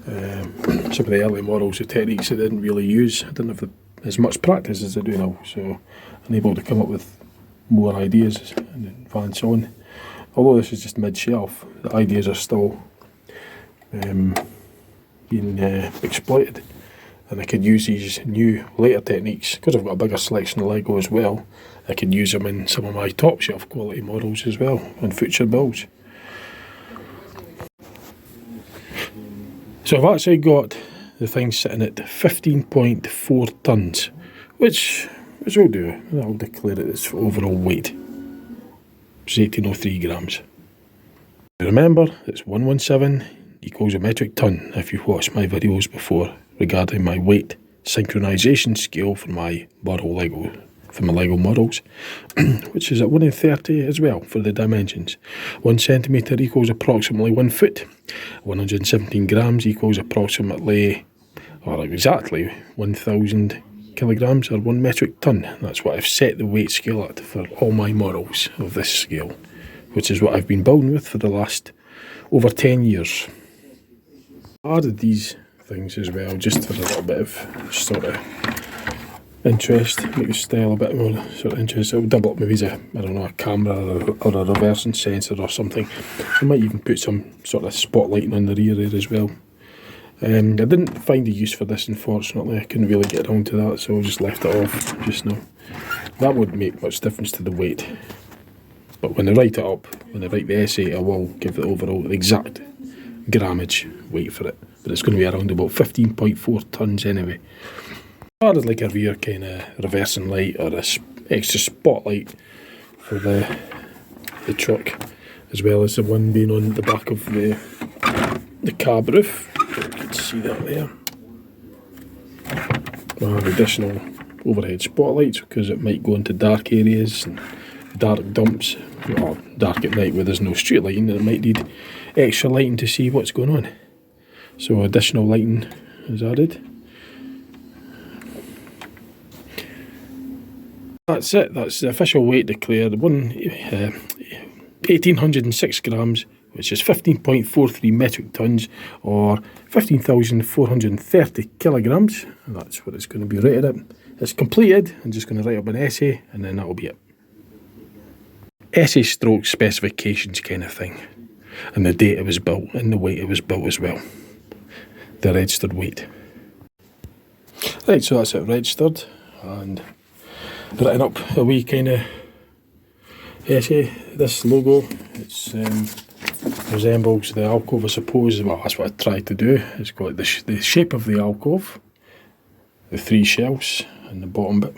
Some of the early models, the techniques I didn't really use, I didn't have as much practice as I do now, so I'm able to come up with more ideas and advance on. Although this is just mid-shelf, the ideas are still being exploited, and I could use these new later techniques because I've got a bigger selection of Lego as well. I could use them in some of my top shelf quality models as well and future builds. So I've actually got the thing sitting at 15.4 tonnes, which will do. That'll declare it its overall weight. It's 1803 grams. Remember, it's 117 equals a metric tonne if you've watched my videos before regarding my weight synchronisation scale for my Lego models, which is at 1 in 30 as well for the dimensions. 1 centimetre equals approximately 1 foot. 117 grams equals approximately, or exactly, 1,000 kilograms or 1 metric tonne. That's what I've set the weight scale at for all my models of this scale, which is what I've been building with for the last over 10 years. I added these things as well just for a little bit of sort of interest, make the style a bit more sort of interest. I'll double up maybe as a camera or a reversing sensor or something. I might even put some sort of spotlighting on the rear there as well. I didn't find a use for this, unfortunately. I couldn't really get around to that, so I just left it off just now. That wouldn't make much difference to the weight, but when I write it up, when I write the essay, I will give the overall exact grammage weight for it, but it's going to be around about 15.4 tonnes anyway. I added like a rear kind of reversing light or a extra spotlight for the truck, as well as the one being on the back of the cab roof. You can see that there. I have additional overhead spotlights because it might go into dark areas and dark dumps, or dark at night where there's no street lighting, and it might need extra lighting to see what's going on. So additional lighting is added. That's it, that's the official weight declared, 1,806 grams, which is 15.43 metric tonnes, or 15,430 kilograms. And that's what it's going to be rated at. It's completed. I'm just going to write up an essay, and then that'll be it. Essay stroke specifications kind of thing. And the date it was built, and the weight it was built as well. The registered weight. Right, so that's it registered, and written up a wee kind of essay. This logo, it's resembles the alcove, I suppose. Well, that's what I tried to do. It's got the shape of the alcove, the 3 shelves and the bottom bit,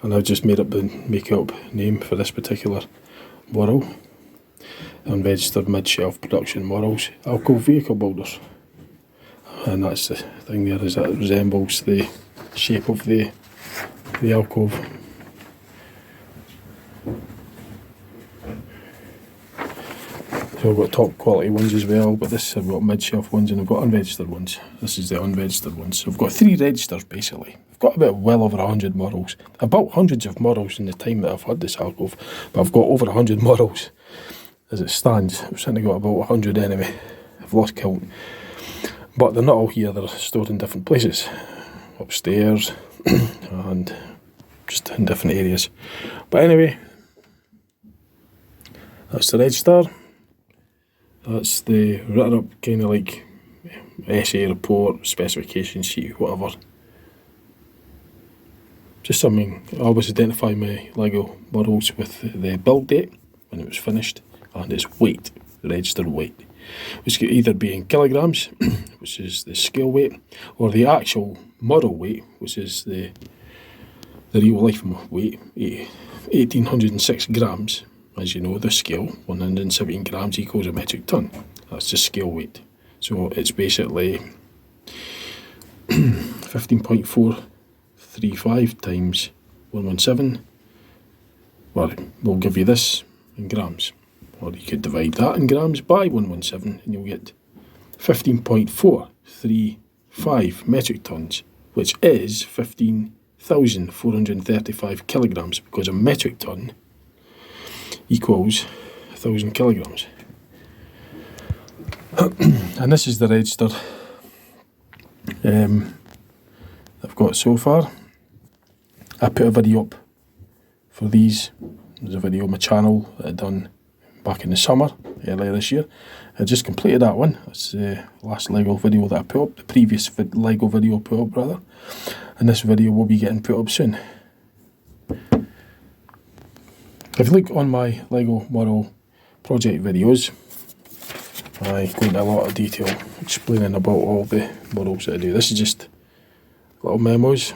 and I've just made up the make-up name for this particular model. Unregistered mid-shelf production models, alcove vehicle builders, and that's the thing there, is that it resembles the shape of the alcove. So I've got top quality ones as well, but this I've got mid-shelf ones and I've got unregistered ones. This is the unregistered ones. So I've got 3 registers basically. I've got about well over 100 models. I've built hundreds of models in the time that I've had this alcove, but I've got over 100 models as it stands. I've certainly got about 100 anyway. I've lost count. But they're not all here, they're stored in different places. Upstairs and just in different areas. But anyway, that's the register. That's the written up kind of like essay, report, specification sheet, whatever. Just something, I always identify my Lego models with the build date, when it was finished, and its weight, the registered weight, which could either be in kilograms, which is the scale weight, or the actual model weight, which is the real life weight, 1,806 grams. As you know, the scale, 117 grams equals a metric tonne. That's the scale weight. So it's basically 15.435 times 117. Well, we'll give you this in grams. Or you could divide that in grams by 117 and you'll get 15.435 metric tonnes, which is 15,435 kilograms, because a metric tonne equals 1,000 kilograms. And this is the register I've got so far. I put a video up for these. There's a video on my channel that I done back in the summer, earlier this year. I just completed that one. That's the last LEGO video that I put up, the previous LEGO video I put up rather. And this video will be getting put up soon. If you look on my LEGO model project videos, I go into a lot of detail explaining about all the models that I do. This is just little memos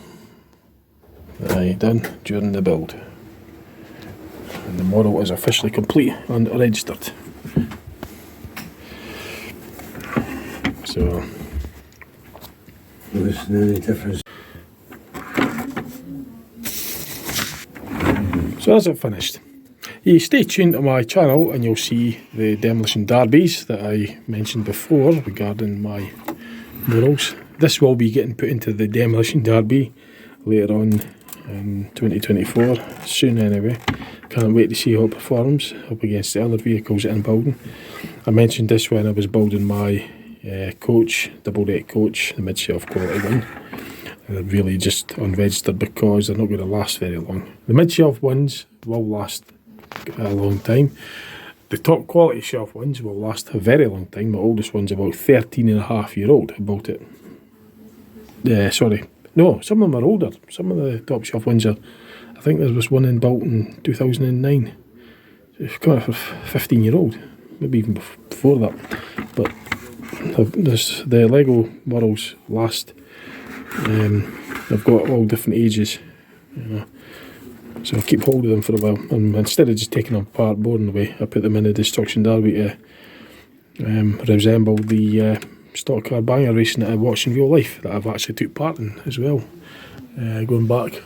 that I done during the build. And the model is officially complete and registered. So there's any difference. So that's it finished. You stay tuned to my channel and you'll see the demolition derbies that I mentioned before regarding my models. This will be getting put into the demolition derby later on in 2024, soon anyway. Can't wait to see how it performs up against the other vehicles that I'm building. I mentioned this when I was building my coach, double deck coach, the mid-shelf quality one. They're really just unregistered because they're not going to last very long. The mid-shelf ones will last a long time. The top quality shelf ones will last a very long time. My oldest one's about 13.5-year-old. I bought it. Sorry. No, some of them are older. Some of the top shelf ones are, I think there was one built in 2009. It's kind of 15-year-old. Maybe even before that. But the LEGO models last. They've got all different ages. You know. So I keep hold of them for a while, and instead of just taking them apart, boring away, I put them in a destruction derby to resemble the stock car banger racing that I watched in real life, that I've actually took part in as well, going back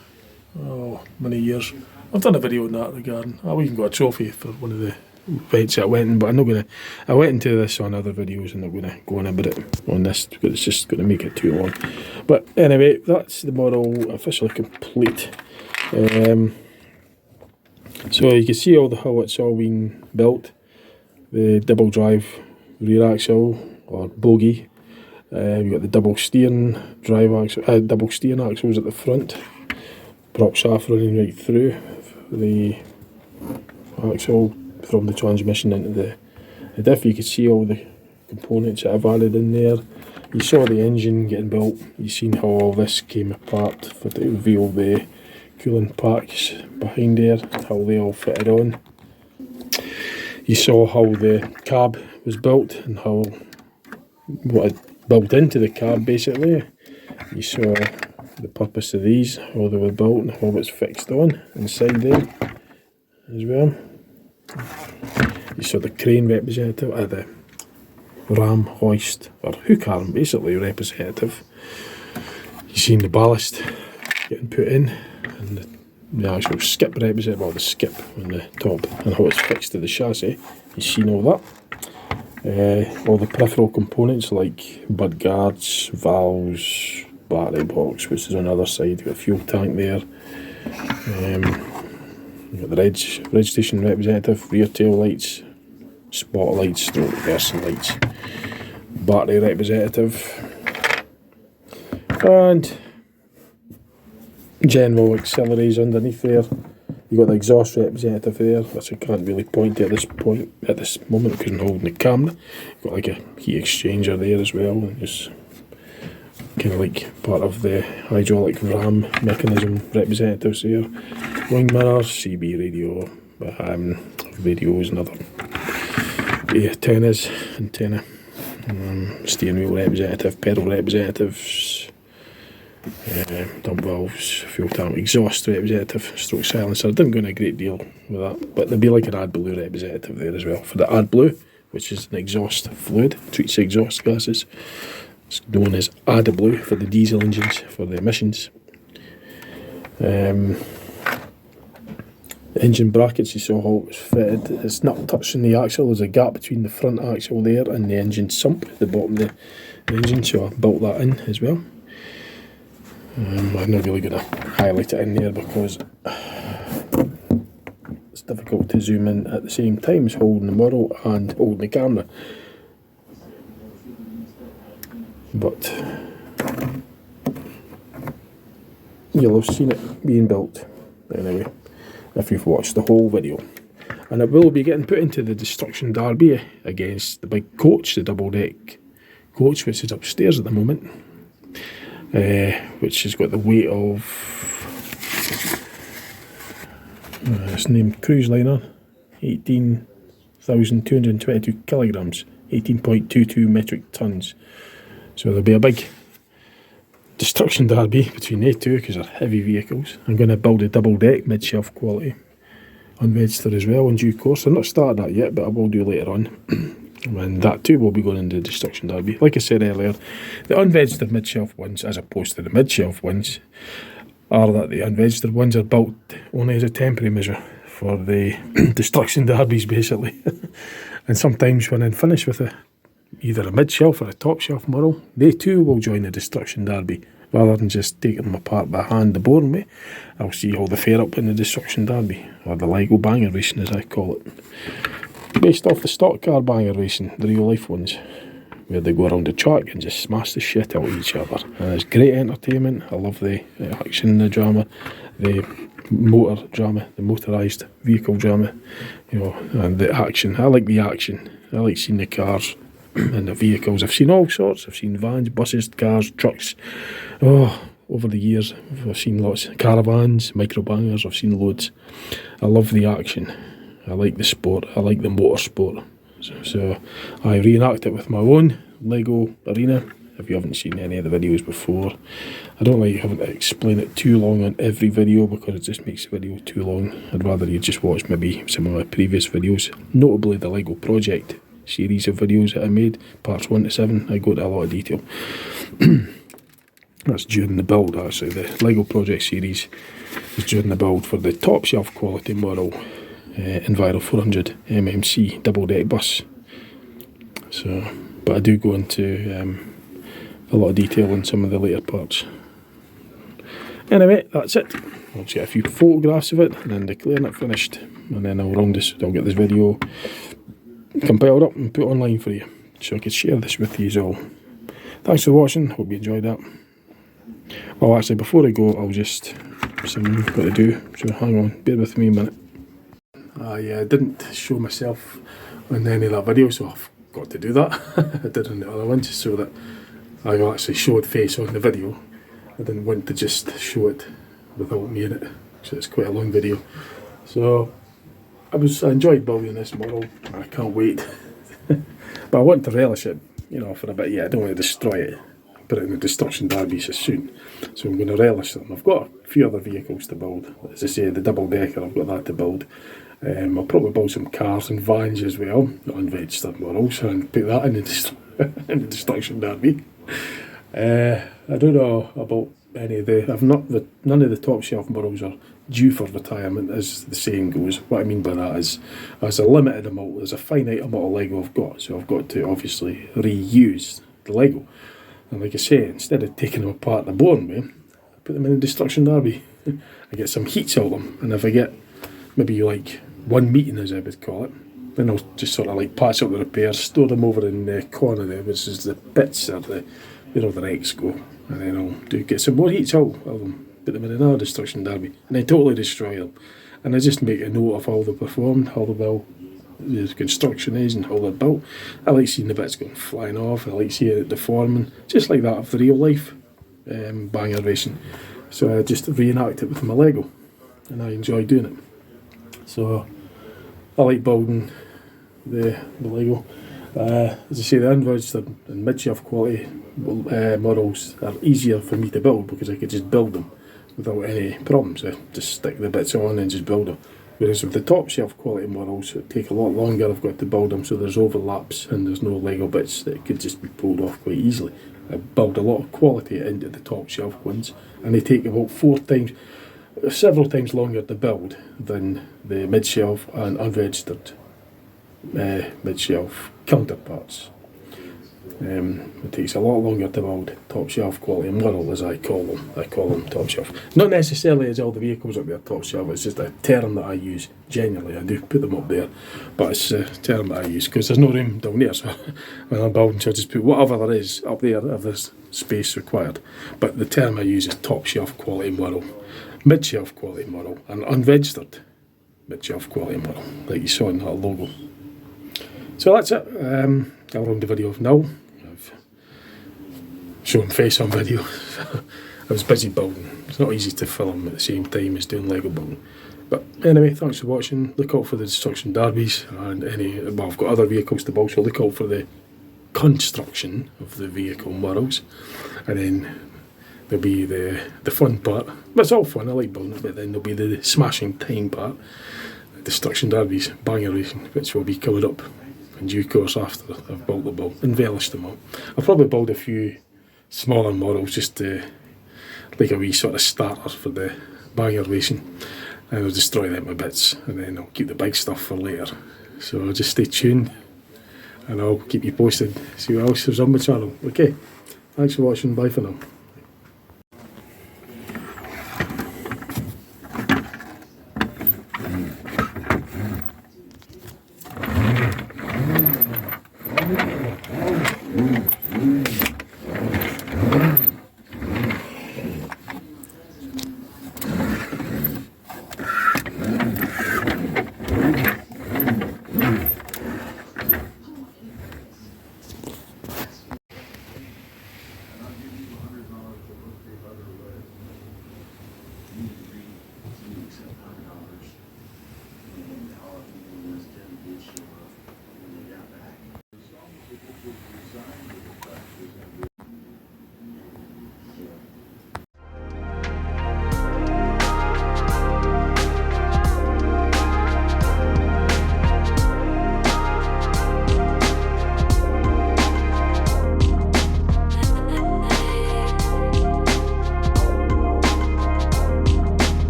many years. I've done a video on that regarding, I even got a trophy for one of the events that I went in, but I'm not going to, I went into this on other videos and I'm not going to go on about it on this because it's just going to make it too long. But anyway, that's the model officially complete. So you can see how it's all been built. The double drive rear axle or bogie. You've got the double steering drive axle, double steering axles at the front. Prop shaft running right through the axle from the transmission into the diff. You can see all the components that I've added in there. You saw the engine getting built. You've seen how all this came apart for to reveal the cooling packs behind there, how they all fitted on. You saw how the cab was built and how what I built into the cab basically. You saw the purpose of these, how they were built and how it's fixed on inside there as well. You saw the crane representative, the ram hoist or hook arm basically representative. You seen the ballast getting put in and the actual skip representative, well the skip on the top and how it's fixed to the chassis. You've seen all that. All the peripheral components like bud guards, valves, battery box which is on the other side, you've got a fuel tank there. You've got the reg station representative, rear tail lights, spotlights, reversing lights, battery representative, and general auxiliaries underneath there. You've got the exhaust representative there, which I can't really point to at this moment because I'm holding the camera. You've got like a heat exchanger there as well, and just kind of like part of the hydraulic ram mechanism representatives here. Wing mirrors, CB radio, radios and other antenna, steering wheel representative, pedal representatives, dump valves, fuel tank, exhaust representative, stroke silencer. I didn't go in a great deal with that, but there'd be like an AdBlue representative there as well. For the AdBlue, which is an exhaust fluid, treats the exhaust gases. It's known as AdBlue for the diesel engines, for the emissions. Engine brackets, you saw how it was fitted. It's not touching the axle, there's a gap between the front axle there and the engine sump at the bottom of the engine, so I built that in as well. I'm not really going to highlight it in there because it's difficult to zoom in at the same time as holding the model and holding the camera. But you'll have seen it being built anyway, if you've watched the whole video. And it will be getting put into the Destruction Derby against the big coach, the double deck coach, which is upstairs at the moment, which has got the weight of, it's named Cruise Liner, 18,222 kilograms, 18.22 metric tons. So there'll be a big Destruction Derby between they two because they're heavy vehicles. I'm going to build a double deck mid-shelf quality unregistered as well in due course. I've not started that yet, but I will do later on. And that too will be going into the Destruction Derby. Like I said earlier, the unregistered mid-shelf ones, as opposed to the mid-shelf ones, are that the unregistered ones are built only as a temporary measure for the Destruction Derbies, basically. And sometimes when I'm finished with either a mid-shelf or a top-shelf model, they too will join the Destruction Derby. Rather than just taking them apart by hand the boring way, I'll see all the fair up in the Destruction Derby, or the Lego banger racing as I call it. Based off the stock car banger racing, the real life ones, where they go around the track and just smash the shit out of each other. And it's great entertainment. I love the action, the drama, the motor drama, the motorised vehicle drama, you know, and the action. I like the action. I like seeing the cars and the vehicles. I've seen all sorts. I've seen vans, buses, cars, trucks. Over the years, I've seen lots of caravans, micro bangers. I've seen loads. I love the action. I like the sport. I like the motorsport. So I reenact it with my own Lego arena. If you haven't seen any of the videos before, I don't like having to explain it too long on every video because it just makes the video too long. I'd rather you just watch maybe some of my previous videos, notably the Lego Project series of videos that I made, parts 1 to 7. I go into a lot of detail. That's during the build, actually. The Lego Project series is during the build for the top shelf quality model Enviro 400 MMC double deck bus. So, but I do go into a lot of detail on some of the later parts. Anyway, that's it. I'll just get a few photographs of it and then declaring it finished, and then I'll get this video compiled up and put online for you, so I could share this with you all. Thanks for watching, hope you enjoyed that. Well, actually, before I go, I'll just see what to do, so hang on, bear with me a minute. I didn't show myself on any of that video, so I've got to do that. I did on the other one, just so that I actually showed face on the video. I didn't want to just show it without me in it, so it's quite a long video. So I enjoyed building this model. I can't wait. But I want to relish it, you know, for a bit. Yeah, I don't want to destroy it. Put it in the Destruction Derby so soon. So I'm going to relish it. And I've got a few other vehicles to build. As I say, the double decker, I've got that to build. I'll probably build some cars and vans as well, unregistered models, and put that in the, in the Destruction Derby. I don't know about any of none of the top shelf models are due for retirement, as the saying goes. What I mean by that is, there's a limited amount, there's a finite amount of Lego I've got, so I've got to obviously reuse the Lego. And like I say, instead of taking them apart the boring way, I put them in the Destruction Derby. I get some heats out of them, and if I get maybe like one meeting, as I would call it, then I'll just sort of like patch up the repairs, store them over in the corner there, which is the bits or where all the wrecks go, and then I'll get some more heats out of them, put them in another Destruction Derby, and I totally destroy them. And I just make a note of how they performed, how well the construction is and how they're built. I like seeing the bits going flying off, I like seeing it deforming, just like that of the real life banger racing. So I just reenact it with my Lego, and I enjoy doing it. So I like building the Lego. As I say, the unregistered and mid-shelf quality models are easier for me to build because I could just build them without any problems. I just stick the bits on and just build them. Whereas with the top shelf quality models, it take a lot longer. I've got to build them, so there's overlaps and there's no Lego bits that could just be pulled off quite easily. I build a lot of quality into the top shelf ones, and they take about several times longer to build than the mid-shelf and unregistered mid-shelf counterparts. It takes a lot longer to build top shelf quality model, as I call them. I call them top shelf. Not necessarily as all the vehicles up there top shelf, it's just a term that I use generally. I do put them up there, but it's a term that I use because there's no room down there, so when I'm building, so I just put whatever there is up there if there's space required. But the term I use is top shelf quality model, mid shelf quality model, and unregistered mid shelf quality model, like you saw in that logo. So that's it. I'll end the video now. I've shown face on video. I was busy building. It's not easy to film at the same time as doing Lego building. But anyway, thanks for watching. Look out for the destruction derbies and well, I've got other vehicles to build, so look out for the construction of the vehicle models. And then there'll be the fun part. But it's all fun, I like building it, but then there'll be the smashing time part. The destruction derbies, banger racing, which will be coming up in due course after I've built the build, embellished them all. I'll probably build a few smaller models just to, like a wee sort of starter for the banger racing, and I'll destroy them to bits, and then I'll keep the big stuff for later. So just stay tuned and I'll keep you posted, see what else is on my channel. Okay, thanks for watching, bye for now.